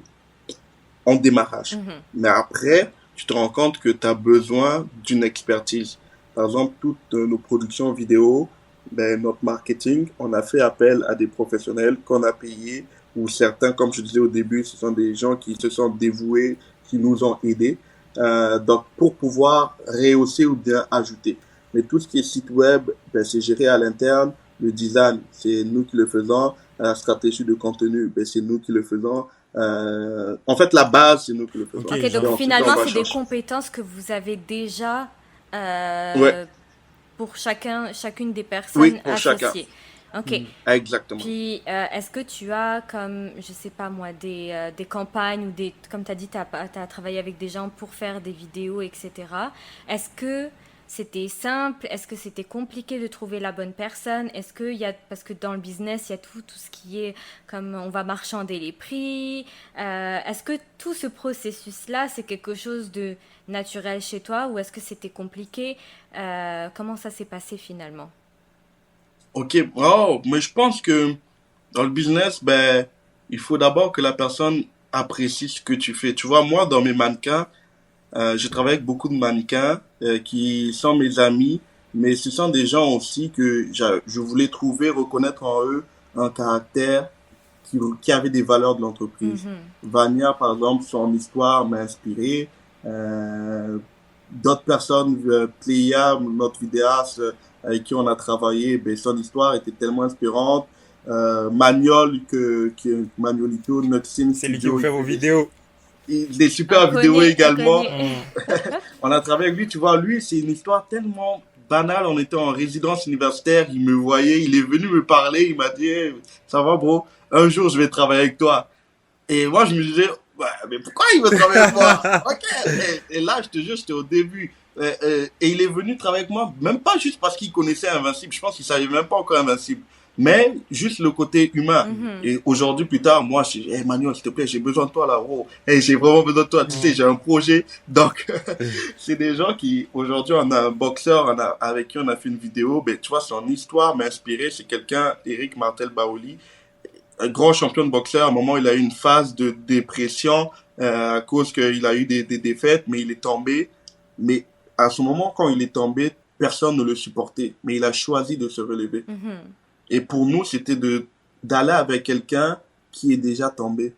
[SPEAKER 3] en démarrage.
[SPEAKER 2] Mhm.
[SPEAKER 3] Mais après, tu te rends compte que tu as besoin d'une expertise. Par exemple, toutes nos productions vidéo, ben, notre marketing, on a fait appel à des professionnels qu'on a payés, ou certains, comme je disais au début, ce sont des gens qui se sont dévoués, qui nous ont aidés, donc pour pouvoir rehausser ou bien ajouter. Mais tout ce qui est site web, ben, c'est géré à l'interne. Le design, c'est nous qui le faisons. La stratégie de contenu, ben, c'est nous qui le faisons. En fait, la base, c'est nous qui le faisons.
[SPEAKER 4] Ok,
[SPEAKER 2] Ok,
[SPEAKER 4] genre,
[SPEAKER 2] donc
[SPEAKER 3] Et ensuite,
[SPEAKER 2] finalement,
[SPEAKER 3] on va
[SPEAKER 2] c'est des
[SPEAKER 3] chercher.
[SPEAKER 2] compétences que vous avez déjà
[SPEAKER 3] Ouais,
[SPEAKER 2] pour chacune des
[SPEAKER 3] oui,
[SPEAKER 2] personnes
[SPEAKER 3] pour chacun.
[SPEAKER 2] associées. Ok.
[SPEAKER 3] Exactement.
[SPEAKER 2] Puis, est-ce que tu as, comme, je sais pas moi, des campagnes ou des, comme tu as dit, tu as travaillé avec des gens pour faire des vidéos, etc. Est-ce que c'était simple? Est-ce que c'était compliqué de trouver la bonne personne? Est-ce qu'il y a, parce que dans le business, il y a tout ce qui est comme on va marchander les prix. Est-ce que tout ce processus-là, c'est quelque chose de naturel chez toi ou est-ce que c'était compliqué? Comment ça s'est passé finalement?
[SPEAKER 3] Ok, oh, mais je pense que dans le business, ben, il faut d'abord que la personne apprécie ce que tu fais. Tu vois, moi, dans mes mannequins, je travaille avec beaucoup de mannequins qui sont mes amis, mais ce sont des gens aussi que je voulais trouver, reconnaître en eux un caractère qui avait des valeurs de l'entreprise.
[SPEAKER 2] Mhm.
[SPEAKER 3] Vania, par exemple, son histoire m'a inspiré. Euh, D'autres personnes, Pléa, notre vidéaste avec qui on a travaillé, ben, son histoire était tellement inspirante. Manuel, Manuelito, notre Sim
[SPEAKER 4] c'est lui qui vous
[SPEAKER 3] Studio,
[SPEAKER 4] fait vos vidéos.
[SPEAKER 3] des super vidéos
[SPEAKER 2] On
[SPEAKER 3] également.
[SPEAKER 2] connaît.
[SPEAKER 3] On a travaillé avec lui, tu vois, lui, c'est une histoire tellement banale. On était en résidence universitaire, il me voyait, il est venu me parler, il m'a dit, hey, ça va, bro, un jour, je vais travailler avec toi. Et moi, je me disais, ouais, mais pourquoi il veut travailler avec moi? Ok. Et là, je te jure, j'étais au début. Et il est venu travailler avec moi, même pas juste parce qu'il connaissait Invincible. Je pense qu'il savait même pas encore Invincible. Mais juste le côté humain.
[SPEAKER 2] Mhm.
[SPEAKER 3] Et aujourd'hui, plus tard, moi, je dis, hey, Manuel, s'il te plaît, j'ai besoin de toi là. Oh, hey, j'ai vraiment besoin de toi. Tu sais, j'ai un projet. Donc, c'est des gens qui, aujourd'hui, on a un boxeur avec qui on a fait une vidéo. Ben, tu vois, son histoire m'a inspiré. C'est quelqu'un, Eric Martel Baoli, un grand champion de boxeur. À un moment, il a eu une phase de dépression à cause qu'il a eu des défaites, mais il est tombé. Mais à ce moment, quand il est tombé, personne ne le supportait. Mais il a choisi de se relever.
[SPEAKER 2] Mhm.
[SPEAKER 3] Et pour nous, c'était d'aller avec quelqu'un qui est déjà tombé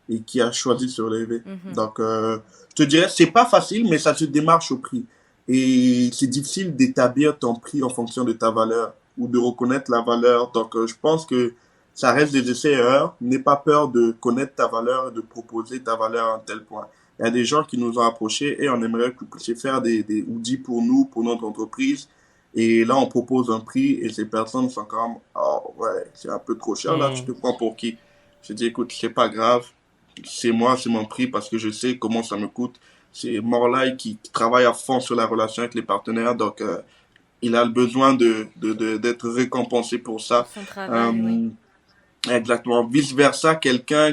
[SPEAKER 3] et qui a choisi de se relever.
[SPEAKER 2] Mhm.
[SPEAKER 3] Donc, je te dirais, c'est pas facile, mais ça se démarche au prix. Et c'est difficile d'établir ton prix en fonction de ta valeur ou de reconnaître la valeur. Donc, je pense que ça reste des essais-erreurs. N'aie pas peur de connaître ta valeur et de proposer ta valeur à un tel point. Il y a des gens qui nous ont approchés et on aimerait que vous puissiez faire des hoodies pour nous, pour notre entreprise. Et là, on propose un prix et ces personnes sont comme, oh ouais, c'est un peu trop cher là, tu te prends pour qui? Je dis, écoute, c'est pas grave, c'est moi, c'est mon prix parce que je sais comment ça me coûte. C'est Morlai qui travaille à fond sur la relation avec les partenaires, donc il a le besoin d'être récompensé pour ça.
[SPEAKER 2] Son travail, oui.
[SPEAKER 3] Exactement. Vice versa, quelqu'un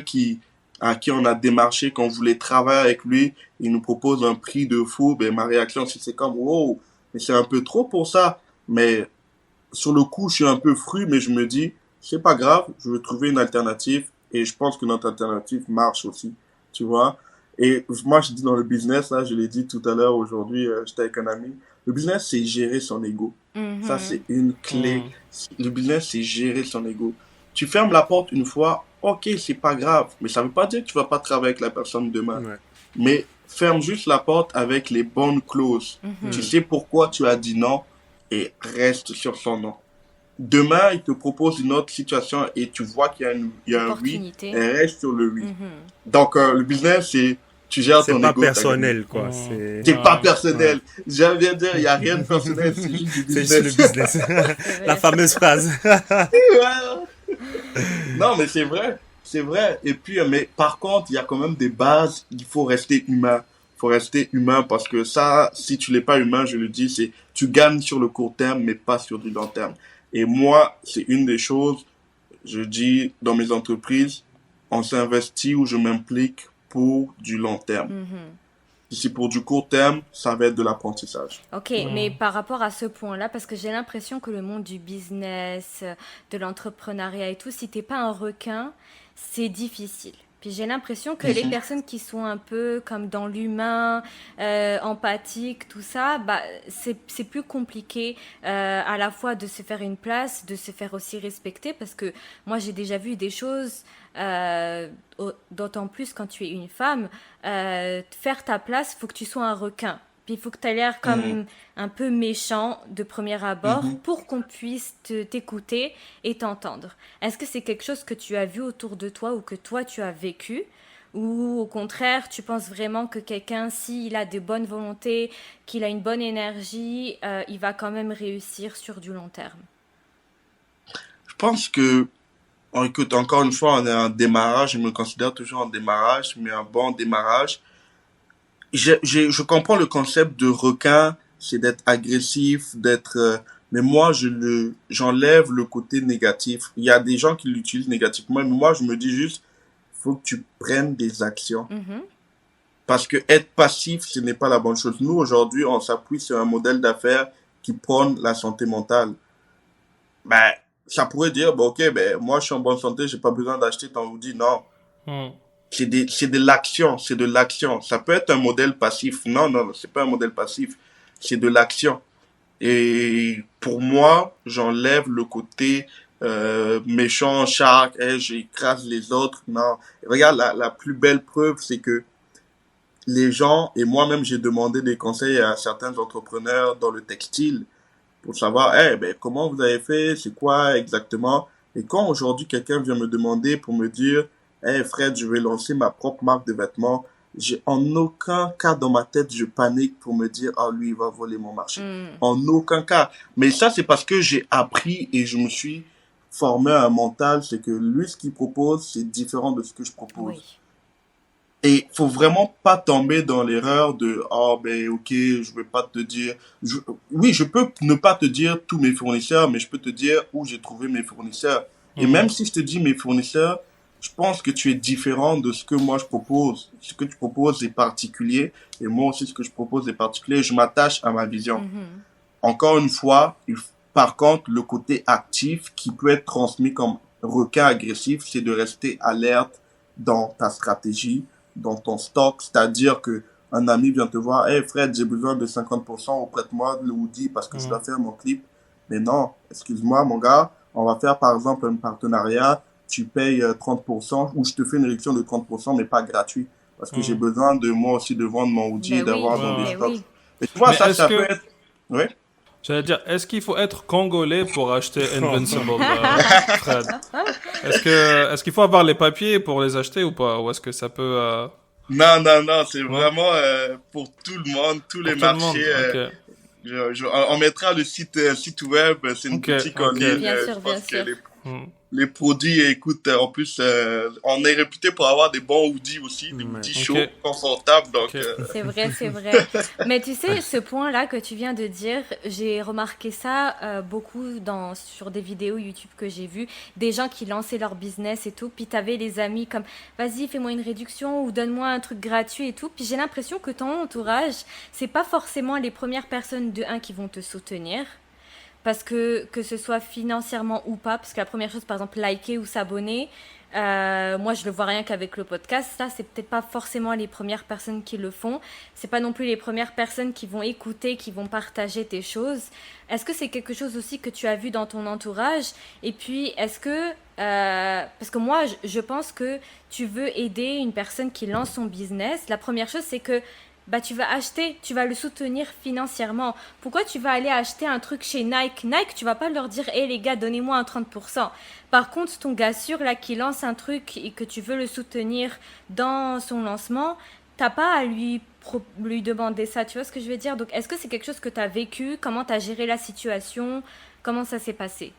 [SPEAKER 3] à qui on a démarché, qu'on voulait travailler avec lui, il nous propose un prix de fou, ben ma réaction c'est comme wow, mais c'est un peu trop pour ça. Mais sur le coup, je suis un peu fru, mais je me dis, c'est pas grave, je vais trouver une alternative et je pense que notre alternative marche aussi, tu vois. Et moi, je dis dans le business, là, je l'ai dit tout à l'heure, aujourd'hui, j'étais avec un ami, le business, c'est gérer son ego. Ça,
[SPEAKER 2] Mhm.
[SPEAKER 3] c'est une clé. Le business, c'est gérer son ego. Tu fermes la porte une fois, ok, c'est pas grave, mais ça veut pas dire que tu vas pas travailler avec la personne demain.
[SPEAKER 4] Ouais.
[SPEAKER 3] Mais ferme juste la porte avec les bonnes clauses. Tu
[SPEAKER 2] Mhm.
[SPEAKER 3] sais pourquoi tu as dit non et reste sur son non. Demain, il te propose une autre situation et tu vois il y a un oui et
[SPEAKER 2] Opportunité.
[SPEAKER 3] reste sur le oui.
[SPEAKER 2] Mhm.
[SPEAKER 3] Donc, le business, c'est tu gères
[SPEAKER 4] C'est
[SPEAKER 3] ton
[SPEAKER 4] pas
[SPEAKER 3] ego, t'as gagné.
[SPEAKER 4] personnel, quoi.
[SPEAKER 3] C'est pas
[SPEAKER 4] Ouais.
[SPEAKER 3] personnel. J'aime bien dire, il y a rien de personnel, c'est juste du
[SPEAKER 4] C'est juste le
[SPEAKER 3] business.
[SPEAKER 4] business.
[SPEAKER 2] C'est
[SPEAKER 4] La
[SPEAKER 2] vrai, c'est
[SPEAKER 4] fameuse
[SPEAKER 2] vrai.
[SPEAKER 4] phrase.
[SPEAKER 3] Ouais. Non, mais c'est vrai. C'est vrai. Et puis, mais par contre, il y a quand même des bases. Il faut rester humain. Il faut rester humain parce que ça, si tu n'es pas humain, je le dis, c'est tu gagnes sur le court terme, mais pas sur du long terme. Et moi, c'est une des choses, je dis, dans mes entreprises, on s'investit ou je m'implique pour du long terme.
[SPEAKER 2] Mhm.
[SPEAKER 3] Si c'est pour du court terme, ça va être de l'apprentissage.
[SPEAKER 2] Ok, mais par rapport à ce point-là, parce que j'ai l'impression que le monde du business, de l'entrepreneuriat et tout, si t'es pas un requin, c'est difficile. Puis j'ai l'impression que les
[SPEAKER 3] Mhm.
[SPEAKER 2] personnes qui sont un peu comme dans l'humain, empathique, tout ça, bah c'est plus compliqué à la fois de se faire une place, de se faire aussi respecter, parce que moi j'ai déjà vu des choses, d'autant plus quand tu es une femme, faire ta place, faut que tu sois un requin. Puis il faut que tu aies l'air
[SPEAKER 3] Mhm.
[SPEAKER 2] comme un peu méchant de premier abord
[SPEAKER 3] Mhm.
[SPEAKER 2] pour qu'on puisse t'écouter et t'entendre. Est-ce que c'est quelque chose que tu as vu autour de toi ou que toi tu as vécu? Ou au contraire, tu penses vraiment que quelqu'un, s'il a de bonnes volontés, qu'il a une bonne énergie, il va quand même réussir sur du long terme?
[SPEAKER 3] Je pense que écoute, encore une fois, on est en démarrage. Je me considère toujours en démarrage, mais un bon démarrage. Je comprends le concept de requin, c'est d'être agressif, d'être. Mais moi, j'enlève le côté négatif. Il y a des gens qui l'utilisent négativement, mais moi, je me dis juste, faut que tu prennes des actions.
[SPEAKER 2] Mhm.
[SPEAKER 3] Parce que être passif, ce n'est pas la bonne chose. Nous, aujourd'hui, on s'appuie sur un modèle d'affaires qui prône la santé mentale. Ben, ça pourrait dire, bon, ok, ben, moi, je suis en bonne santé, j'ai pas besoin d'acheter ton hoodie. Non. C'est de l'action, c'est de l'action. Ça peut être un modèle passif. Non, non, c'est pas un modèle passif. C'est de l'action. Et pour moi, j'enlève le côté méchant, shark, hey, j'écrase les autres. Non. Regarde, la plus belle preuve, c'est que les gens, et moi-même, j'ai demandé des conseils à certains entrepreneurs dans le textile pour savoir, eh ben, comment vous avez fait, c'est quoi exactement. Et quand aujourd'hui quelqu'un vient me demander pour me dire, eh Fred, je vais lancer ma propre marque de vêtements, j'ai en aucun cas dans ma tête, je panique pour me dire, ah lui, il va voler mon marché.
[SPEAKER 2] Mm.
[SPEAKER 3] En aucun cas. Mais ça, c'est parce que j'ai appris et je me suis formé un mental, c'est que lui, ce qu'il propose, c'est différent de ce que je propose.
[SPEAKER 2] Oui.
[SPEAKER 3] Et faut vraiment pas tomber dans l'erreur de oh ben ok je vais pas te dire oui je peux ne pas te dire tous mes fournisseurs mais je peux te dire où j'ai trouvé mes fournisseurs et même si je te dis mes fournisseurs je pense que tu es différent de ce que moi je propose ce que tu proposes est particulier et moi aussi ce que je propose est particulier je m'attache à ma vision
[SPEAKER 2] Mhm.
[SPEAKER 3] encore une fois par contre le côté actif qui peut être transmis comme requin agressif c'est de rester alerte dans ta stratégie dans ton stock, c'est-à-dire que un ami vient te voir, hey Fred, j'ai besoin de 50%, ou prête-moi le hoodie parce que je dois faire mon clip. Mais non, excuse-moi mon gars, on va faire par exemple un partenariat, tu payes 30% ou je te fais une réduction de 30% mais pas gratuit parce que j'ai besoin de moi aussi de vendre mon hoodie et
[SPEAKER 2] Ben oui,
[SPEAKER 3] d'avoir dans des
[SPEAKER 2] ben
[SPEAKER 3] stocks.
[SPEAKER 2] oui.
[SPEAKER 3] Mais tu vois,
[SPEAKER 1] Mais
[SPEAKER 3] ça,
[SPEAKER 1] est-ce
[SPEAKER 3] ça peut
[SPEAKER 1] que,
[SPEAKER 3] être... Ouais.
[SPEAKER 1] j'allais dire, est-ce qu'il faut être congolais pour acheter Invincible, Fred? Est-ce qu'il faut avoir les papiers pour les acheter ou pas? Ou est-ce que ça peut,
[SPEAKER 3] Non, non, non, c'est
[SPEAKER 1] non?
[SPEAKER 3] vraiment pour tout le monde, tous les
[SPEAKER 1] Pour tout le monde?
[SPEAKER 3] marchés.
[SPEAKER 1] Ok.
[SPEAKER 3] On mettra le site web, c'est une
[SPEAKER 1] Ok,
[SPEAKER 3] boutique en
[SPEAKER 1] ok.
[SPEAKER 3] ligne.
[SPEAKER 2] Bien
[SPEAKER 3] Je
[SPEAKER 2] sûr, bien
[SPEAKER 3] pense que
[SPEAKER 2] sûr.
[SPEAKER 1] Hmm.
[SPEAKER 3] les produits, écoute, en plus, on est réputé pour avoir des bons hoodies aussi, des
[SPEAKER 4] Ouais.
[SPEAKER 3] hoodies
[SPEAKER 1] Ok.
[SPEAKER 3] chauds, confortables. Donc,
[SPEAKER 1] Ok.
[SPEAKER 2] C'est vrai, c'est vrai. Mais tu sais, ce point-là que tu viens de dire, j'ai remarqué ça beaucoup sur des vidéos YouTube que j'ai vues, des gens qui lançaient leur business et tout, puis t'avais les amis comme, vas-y, fais-moi une réduction ou donne-moi un truc gratuit et tout. Puis j'ai l'impression que ton entourage, c'est pas forcément les premières personnes de un qui vont te soutenir. parce que ce soit financièrement ou pas, parce que la première chose, par exemple, liker ou s'abonner, moi je le vois rien qu'avec le podcast, ça c'est peut-être pas forcément les premières personnes qui le font, c'est pas non plus les premières personnes qui vont écouter, qui vont partager tes choses. Est-ce que c'est quelque chose aussi que tu as vu dans ton entourage? Et puis est-ce que parce que moi je pense que tu veux aider une personne qui lance son business, la première chose c'est que bah, tu vas acheter, tu vas le soutenir financièrement. Pourquoi tu vas aller acheter un truc chez Nike? Nike, tu vas pas leur dire, hé les gars, donnez-moi un 30%. Par contre, ton gars sûr là qui lance un truc et que tu veux le soutenir dans son lancement, t'as pas à lui demander ça, tu vois ce que je veux dire? Donc, est-ce que c'est quelque chose que tu as vécu? Comment tu as géré la situation? Comment ça s'est passé?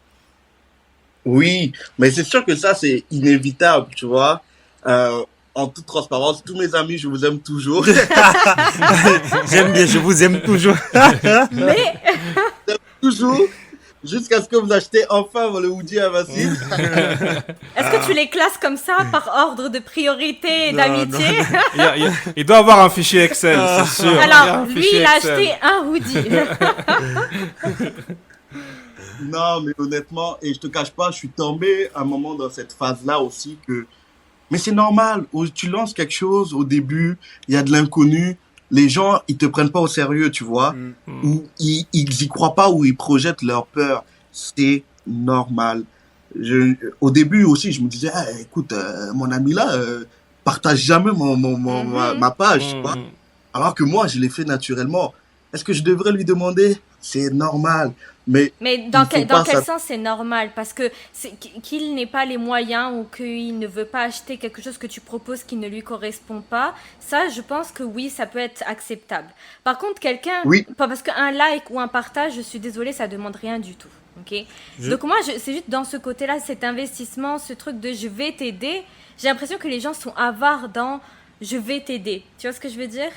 [SPEAKER 3] Oui, mais c'est sûr que ça, c'est inévitable, tu vois. Euh, En toute transparence, tous mes amis, je vous aime toujours.
[SPEAKER 4] J'aime bien, je vous aime toujours.
[SPEAKER 2] Mais
[SPEAKER 3] Toujours. Jusqu'à ce que vous achetez enfin le hoodie Invincible.
[SPEAKER 2] est-ce que tu les classes comme ça par ordre de priorité et
[SPEAKER 1] Non,
[SPEAKER 2] d'amitié?
[SPEAKER 1] Il doit avoir un fichier Excel, c'est sûr. Il y a
[SPEAKER 2] Alors,
[SPEAKER 1] un
[SPEAKER 2] lui,
[SPEAKER 1] fichier
[SPEAKER 2] il a
[SPEAKER 1] Excel.
[SPEAKER 2] acheté un hoodie.
[SPEAKER 3] Non, mais honnêtement, et je te cache pas, je suis tombé à un moment dans cette phase-là aussi que, mais c'est normal, tu lances quelque chose au début, il y a de l'inconnu, les gens, ils te prennent pas au sérieux, tu vois, ou ils y croient pas, ou ils projettent leur peur. C'est normal. Au début aussi, je me disais, ah, écoute, mon ami là, partage jamais ma page, tu vois. Alors que moi, je l'ai fait naturellement. Est-ce que je devrais lui demander? C'est normal. Mais
[SPEAKER 2] Mais
[SPEAKER 3] il faut
[SPEAKER 2] dans
[SPEAKER 3] pas
[SPEAKER 2] quel sens c'est normal? Parce que qu'il n'ait pas les moyens ou qu'il ne veut pas acheter quelque chose que tu proposes qui ne lui correspond pas, ça, je pense que oui, ça peut être acceptable. Par contre, quelqu'un,
[SPEAKER 3] Oui,
[SPEAKER 2] pas parce qu'un like ou un partage, je suis désolée, ça demande rien du tout. Ok? Donc moi, c'est juste dans ce côté-là, cet investissement, ce truc de je vais t'aider, j'ai l'impression que les gens sont avares dans je vais t'aider. Tu vois ce que je veux dire?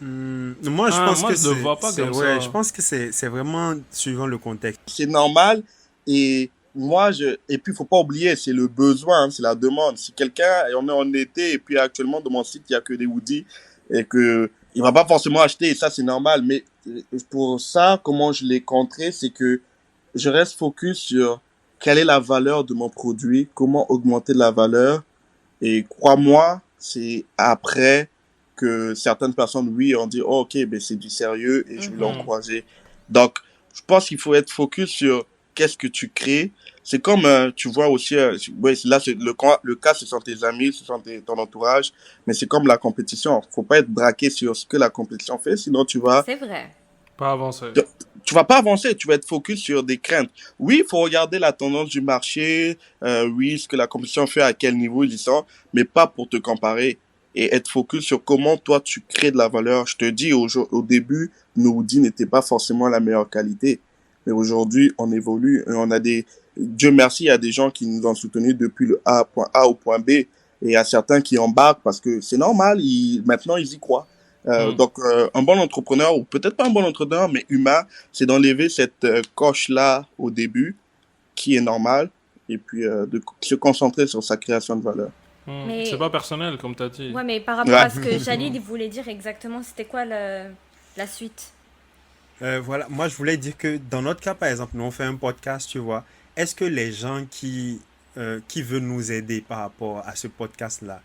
[SPEAKER 4] Moi, je pense
[SPEAKER 1] Moi,
[SPEAKER 4] que
[SPEAKER 1] je le vois pas comme ça.
[SPEAKER 4] je pense que c'est vraiment suivant le contexte.
[SPEAKER 3] c'est normal. Et moi, et puis, faut pas oublier, c'est le besoin, hein, c'est la demande. Si quelqu'un, et on est en été, et puis actuellement, dans mon site, il y a que des hoodies, et que, il va pas forcément acheter, et ça, c'est normal. Mais pour ça, comment je l'ai contré, c'est que je reste focus sur quelle est la valeur de mon produit, comment augmenter la valeur. Et crois-moi, c'est après que certaines personnes, oui, ont dit, oh, ok, ben c'est du sérieux et je vais l'encourager. Donc, je pense qu'il faut être focus sur qu'est-ce que tu crées. C'est comme, tu vois aussi, ouais, là, c'est le cas, ce sont tes amis, ce sont ton entourage, mais c'est comme la compétition. Faut pas être braqué sur ce que la compétition fait, sinon
[SPEAKER 2] C'est vrai.
[SPEAKER 1] Pas avancer.
[SPEAKER 3] tu vas pas avancer, tu vas être focus sur des craintes. Oui, il faut regarder la tendance du marché, oui, ce que la compétition fait, à quel niveau ils y sont, mais pas pour te comparer et être focus sur comment toi tu crées de la valeur. Je te dis, au début, nos hoodies n'étaient pas forcément la meilleure qualité, mais aujourd'hui, on évolue et on a Dieu merci, il y a des gens qui nous ont soutenus depuis le point A au point B et il y a certains qui embarquent parce que c'est normal, maintenant ils y croient. Donc, un bon entrepreneur, ou peut-être pas un bon entrepreneur, mais humain, c'est d'enlever cette coche-là au début, qui est normale, et puis de se concentrer sur sa création de valeur.
[SPEAKER 2] Mais-
[SPEAKER 1] C'est pas personnel, comme tu as dit.
[SPEAKER 2] Ouais, mais par rapport à ce que Jalil voulait dire exactement, c'était quoi la suite?
[SPEAKER 4] Voilà, moi je voulais dire que dans notre cas, par exemple, nous on fait un podcast, tu vois. Est-ce que les gens qui veulent nous aider par rapport à ce podcast-là,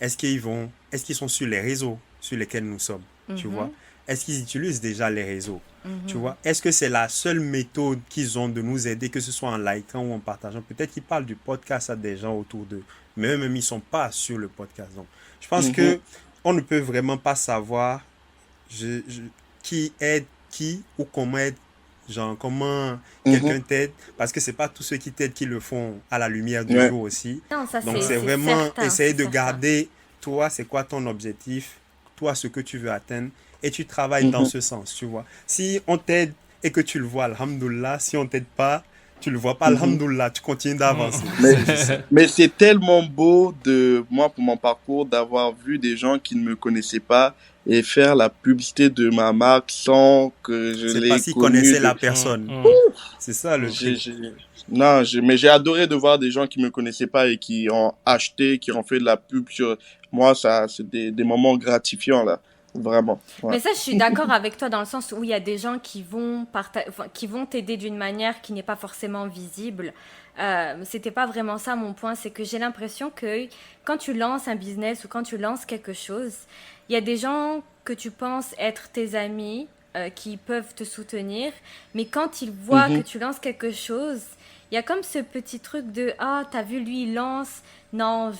[SPEAKER 4] est-ce qu'ils sont sur les réseaux sur lesquels nous sommes, tu vois? Est-ce qu'ils utilisent déjà les réseaux, tu vois? Est-ce que c'est la seule méthode qu'ils ont de nous aider, que ce soit en likant ou en partageant? Peut-être qu'ils parlent du podcast à des gens autour d'eux, mais eux-mêmes, ils ne sont pas sur le podcast. Donc, je pense que on ne peut vraiment pas savoir qui aide qui ou comment aide, genre comment quelqu'un t'aide, parce que c'est pas tous ceux qui t'aident qui le font à la lumière du jour aussi.
[SPEAKER 2] Non, ça
[SPEAKER 4] Donc
[SPEAKER 2] c'est
[SPEAKER 4] c'est vraiment
[SPEAKER 2] certain,
[SPEAKER 4] essayer
[SPEAKER 2] c'est
[SPEAKER 4] de
[SPEAKER 2] certain.
[SPEAKER 4] garder, toi, c'est quoi ton objectif, toi, ce que tu veux atteindre, et tu travailles dans ce sens, tu vois. Si on t'aide et que tu le vois, alhamdoulilah, si on t'aide pas, tu le vois pas, alhamdoulilah, tu continues d'avancer.
[SPEAKER 3] Mais c'est tellement beau moi, pour mon parcours, d'avoir vu des gens qui ne me connaissaient pas et faire la publicité de ma marque sans que je
[SPEAKER 4] C'est
[SPEAKER 3] l'ai
[SPEAKER 4] pas s'ils
[SPEAKER 3] connue
[SPEAKER 4] connaissaient la personne. C'est ça le
[SPEAKER 3] J'ai-
[SPEAKER 4] truc.
[SPEAKER 3] mais j'ai adoré de voir des gens qui me connaissaient pas et qui ont acheté, qui ont fait de la pub sur moi. Ça, c'est des moments gratifiants là. Vraiment. Ouais.
[SPEAKER 2] Mais ça, je suis d'accord avec toi dans le sens où il y a des gens qui vont qui vont t'aider d'une manière qui n'est pas forcément visible. C'était pas vraiment ça mon point, c'est que j'ai l'impression que quand tu lances un business ou quand tu lances quelque chose, il y a des gens que tu penses être tes amis qui peuvent te soutenir, mais quand ils voient que tu lances quelque chose, il y a comme ce petit truc de ah, t'as vu lui il lance, non,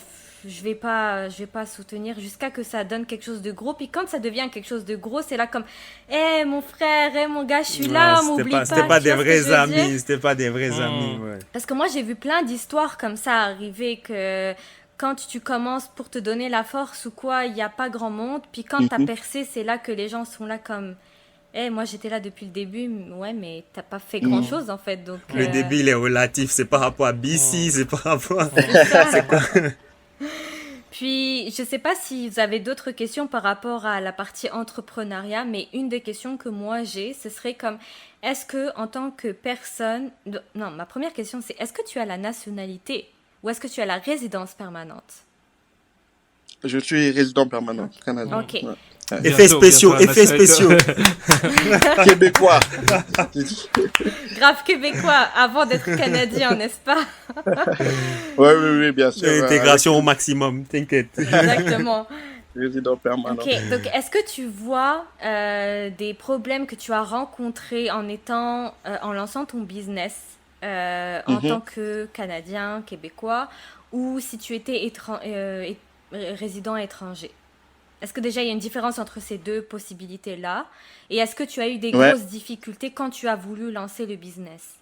[SPEAKER 2] je vais pas soutenir jusqu'à que ça donne quelque chose de gros. Puis quand ça devient quelque chose de gros, c'est là comme, mon frère, mon gars, je suis là, m'oublie pas.
[SPEAKER 4] C'était pas
[SPEAKER 2] Tu
[SPEAKER 4] des
[SPEAKER 2] vois ce que je
[SPEAKER 4] vrais
[SPEAKER 2] veux
[SPEAKER 4] amis,
[SPEAKER 2] dire?
[SPEAKER 4] c'était pas des vrais amis, ouais.
[SPEAKER 2] Parce que moi, j'ai vu plein d'histoires comme ça arriver que quand tu commences pour te donner la force ou quoi, il n'y a pas grand monde. Puis quand t'as percé, c'est là que les gens sont là comme, moi j'étais là depuis le début, ouais, mais t'as pas fait grand chose en fait. Donc,
[SPEAKER 4] Le début, il est relatif, c'est par rapport à BC, c'est par rapport à...
[SPEAKER 2] Puis, je ne sais pas si vous avez d'autres questions par rapport à la partie entrepreneuriat, mais une des questions que moi j'ai, ce serait comme, est-ce que en tant que personne, non, ma première question c'est, est-ce que tu as la nationalité ou est-ce que tu as la résidence permanente?
[SPEAKER 3] Je suis résident permanent canadien.
[SPEAKER 2] Ok.
[SPEAKER 3] Ouais.
[SPEAKER 4] Effets spéciaux, effets spéciaux.
[SPEAKER 3] Québécois.
[SPEAKER 2] Grave québécois avant d'être canadien, n'est-ce pas?
[SPEAKER 3] Oui, bien sûr.
[SPEAKER 4] L'intégration au maximum, t'inquiète.
[SPEAKER 2] Exactement.
[SPEAKER 3] Résident permanent.
[SPEAKER 2] Ok, donc est-ce que tu vois des problèmes que tu as rencontrés en lançant ton business en tant que Canadien, Québécois, ou si tu étais résident étranger? Est-ce que déjà il y a une différence entre ces deux possibilités-là? Et est-ce que tu as eu des grosses difficultés quand tu as voulu lancer le business?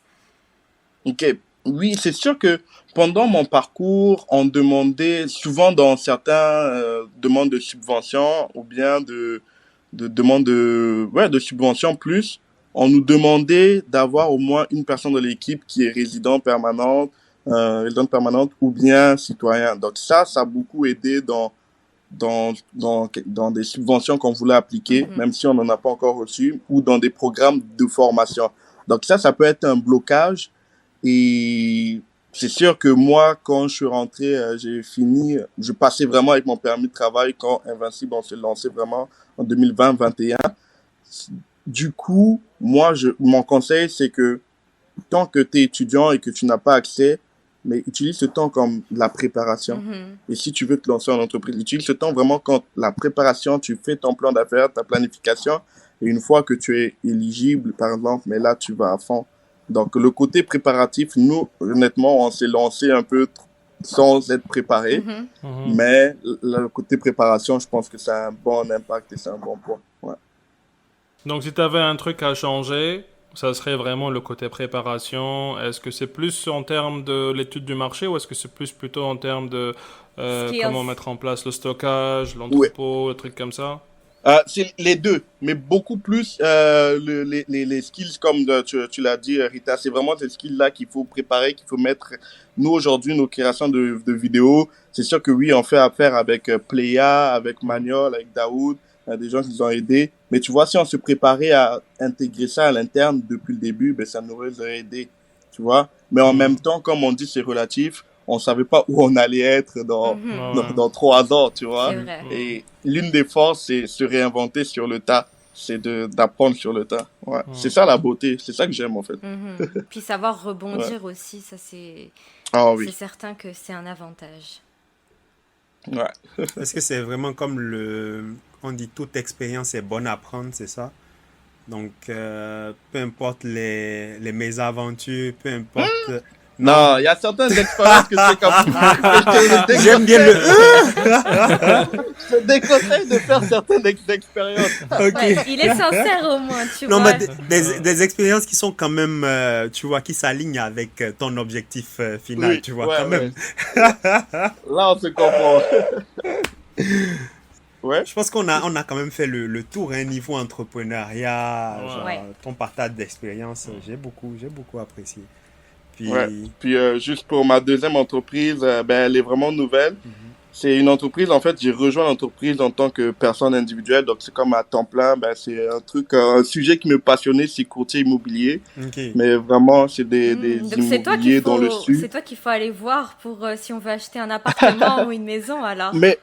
[SPEAKER 3] Ok. Oui, c'est sûr que pendant mon parcours, on demandait souvent dans certains demandes de subventions ou bien de demandes de subventions plus, on nous demandait d'avoir au moins une personne de l'équipe qui est résidente permanente ou bien citoyen. Donc ça a beaucoup aidé dans des subventions qu'on voulait appliquer, même si on n'en a pas encore reçu, ou dans des programmes de formation. Donc ça peut être un blocage. Et c'est sûr que moi, quand je suis rentré, je passais vraiment avec mon permis de travail quand Invincible, on s'est lancé vraiment en 2020-21. Du coup, moi, mon conseil, c'est que tant que tu es étudiant et que tu n'as pas accès, mais utilise ce temps comme la préparation. Et si tu veux te lancer en entreprise, utilise ce temps vraiment quand la préparation, tu fais ton plan d'affaires, ta planification, et une fois que tu es éligible, par exemple, mais là, tu vas à fond. Donc, le côté préparatif, nous, honnêtement, on s'est lancé un peu sans être préparé, mais le côté préparation, je pense que c'est un bon impact et c'est un bon point. Ouais.
[SPEAKER 1] Donc, si tu avais un truc à changer, ça serait vraiment le côté préparation. Est-ce que c'est plus en termes de l'étude du marché ou est-ce que c'est plutôt en termes de comment mettre en place le stockage, l'entrepôt, des trucs comme ça?
[SPEAKER 3] C'est les deux, mais beaucoup plus les skills comme tu l'as dit, Rita. C'est vraiment ces skills-là qu'il faut préparer, qu'il faut mettre. Nous, aujourd'hui, nos créations de vidéos, c'est sûr que oui, on fait affaire avec Pléa, avec Manuel, avec Daoud, des gens qui nous ont aidés. Mais tu vois, si on se préparait à intégrer ça à l'interne depuis le début, ben ça nous aurait aidé, tu vois. Mais en même temps, comme on dit, c'est relatif. On savait pas où on allait être dans 3 ans, tu vois.
[SPEAKER 2] C'est vrai.
[SPEAKER 3] Et l'une des forces, c'est se réinventer sur le tas. C'est d'apprendre sur le tas. Ouais. C'est ça la beauté. C'est ça que j'aime, en fait.
[SPEAKER 2] Puis savoir rebondir aussi, ça c'est
[SPEAKER 3] oui.
[SPEAKER 2] certain que c'est un avantage.
[SPEAKER 3] Ouais.
[SPEAKER 4] Est-ce que c'est vraiment comme on dit toute expérience est bonne à prendre, c'est ça? Donc, peu importe les mésaventures, peu importe...
[SPEAKER 3] Non, il y a certaines expériences que c'est comme...
[SPEAKER 4] J'aime bien le...
[SPEAKER 3] Je te déconseille de faire certaines expériences.
[SPEAKER 4] Ok.
[SPEAKER 2] Ouais, il est sincère au moins, tu
[SPEAKER 4] Non,
[SPEAKER 2] vois.
[SPEAKER 4] mais des expériences qui sont quand même, tu vois, qui s'alignent avec ton objectif final,
[SPEAKER 3] Oui,
[SPEAKER 4] tu vois,
[SPEAKER 3] ouais,
[SPEAKER 4] quand même.
[SPEAKER 3] Là, on se comprend. Ouais.
[SPEAKER 4] Je pense qu'on a quand même fait le tour, hein, niveau entrepreneuriat, genre, ton partage d'expérience, j'ai beaucoup apprécié.
[SPEAKER 3] Puis juste pour ma deuxième entreprise, elle est vraiment nouvelle. C'est une entreprise, en fait, j'ai rejoint l'entreprise en tant que personne individuelle, donc c'est comme à temps plein, c'est un sujet qui me passionnait, c'est courtier immobilier.
[SPEAKER 4] Okay.
[SPEAKER 3] Mais vraiment, c'est des
[SPEAKER 2] Donc
[SPEAKER 3] immobiliers dans le sud.
[SPEAKER 2] C'est toi qu'il faut aller voir pour si on veut acheter un appartement ou une maison, alors.
[SPEAKER 3] Mais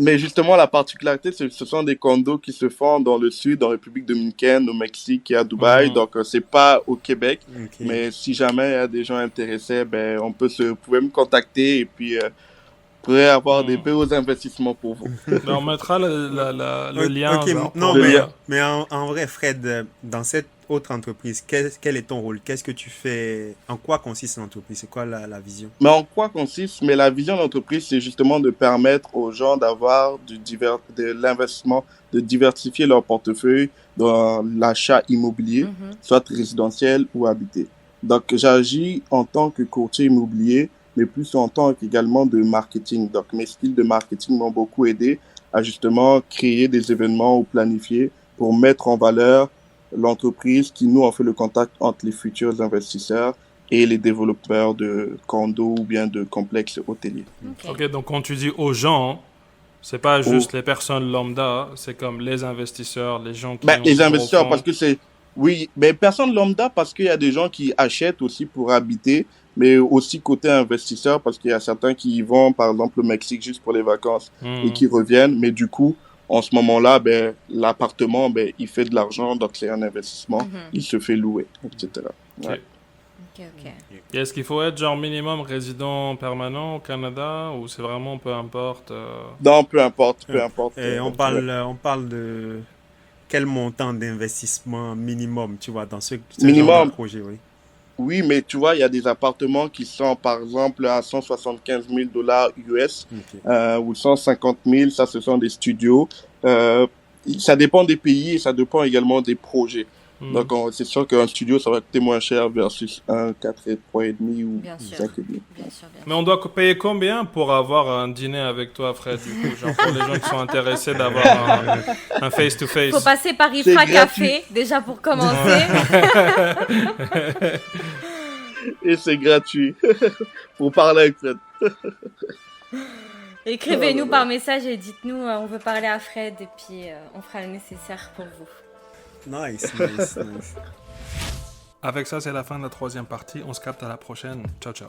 [SPEAKER 3] Mais justement, la particularité, ce sont des condos qui se font dans le sud, en République dominicaine, au Mexique et à Dubaï.
[SPEAKER 1] Mhm.
[SPEAKER 3] Donc, c'est pas au Québec.
[SPEAKER 4] Ok.
[SPEAKER 3] Mais si jamais il y a des gens intéressés, ben, vous pouvez me contacter et puis, pourrait avoir des
[SPEAKER 1] Mhm.
[SPEAKER 3] beaux investissements pour vous.
[SPEAKER 1] Ben, on mettra le lien.
[SPEAKER 4] Ok,
[SPEAKER 1] genre,
[SPEAKER 4] non,
[SPEAKER 1] pour,
[SPEAKER 3] Le
[SPEAKER 4] mais,
[SPEAKER 3] lien.
[SPEAKER 4] mais en vrai, Fred, dans cette autre entreprise, quel est ton rôle? Qu'est-ce que tu fais? En quoi consiste l'entreprise? C'est quoi la vision?
[SPEAKER 3] Mais en quoi consiste? Mais la vision d'entreprise, c'est justement de permettre aux gens d'avoir de l'investissement, de diversifier leur portefeuille dans l'achat immobilier,
[SPEAKER 2] Mhm.
[SPEAKER 3] soit résidentiel ou habité. Donc, j'agis en tant que courtier immobilier, mais plus en tant qu'également de marketing. Donc, mes skills de marketing m'ont beaucoup aidé à justement créer des événements ou planifier pour mettre en valeur l'entreprise qui nous en fait le contact entre les futurs investisseurs et les développeurs de condos ou bien de complexes hôteliers.
[SPEAKER 2] Ok.
[SPEAKER 1] Ok, donc quand tu dis aux gens, c'est pas
[SPEAKER 3] Oh.
[SPEAKER 1] juste les personnes lambda, c'est comme les investisseurs, les gens qui
[SPEAKER 3] Ben,
[SPEAKER 1] ont
[SPEAKER 3] les
[SPEAKER 1] des gros
[SPEAKER 3] investisseurs,
[SPEAKER 1] fonds.
[SPEAKER 3] parce que oui, mais personne lambda parce qu'il y a des gens qui achètent aussi pour habiter, mais aussi côté investisseur parce qu'il y a certains qui y vont, par exemple, au Mexique juste pour les vacances et
[SPEAKER 1] Mhm.
[SPEAKER 3] qui reviennent, mais du coup, en ce moment-là, ben, l'appartement, ben, il fait de l'argent, donc c'est un investissement,
[SPEAKER 2] Mhm.
[SPEAKER 3] il se fait louer, etc.
[SPEAKER 1] Ok.
[SPEAKER 3] Ouais.
[SPEAKER 2] Ok, ok.
[SPEAKER 1] Et est-ce qu'il faut être genre minimum résident permanent au Canada ou c'est vraiment peu importe
[SPEAKER 3] Non, peu importe, peu importe.
[SPEAKER 4] Et on
[SPEAKER 3] Ouais.
[SPEAKER 4] parle de quel montant d'investissement minimum, tu vois, dans ce genre de
[SPEAKER 3] Minimum,
[SPEAKER 4] projet, oui.
[SPEAKER 3] oui, mais tu vois, il y a des appartements qui sont, par exemple, à 175 000 dollars US
[SPEAKER 4] Ok.
[SPEAKER 3] ou 150 000, ça, ce sont des studios. Euh, Ça dépend des pays et ça dépend également des projets.
[SPEAKER 1] Mhm.
[SPEAKER 3] Donc, c'est sûr qu'un studio, ça va coûter moins cher versus un 4,5 ou
[SPEAKER 2] Bien sûr.
[SPEAKER 3] 5,5.
[SPEAKER 2] Bien sûr, bien
[SPEAKER 1] Mais on doit payer combien pour avoir un dîner avec toi, Fred, du coup, genre pour les gens qui sont intéressés d'avoir un face-to-face.
[SPEAKER 2] Faut passer par
[SPEAKER 3] C'est
[SPEAKER 2] Ifra
[SPEAKER 3] gratuit.
[SPEAKER 2] Café, déjà pour commencer.
[SPEAKER 3] Et c'est gratuit. Pour parler avec Fred.
[SPEAKER 2] Écrivez-nous par message et dites-nous, on veut parler à Fred et puis on fera le nécessaire pour vous.
[SPEAKER 4] Nice, nice, nice.
[SPEAKER 1] Avec ça, c'est la fin de la troisième partie. On se capte à la prochaine. Ciao, ciao.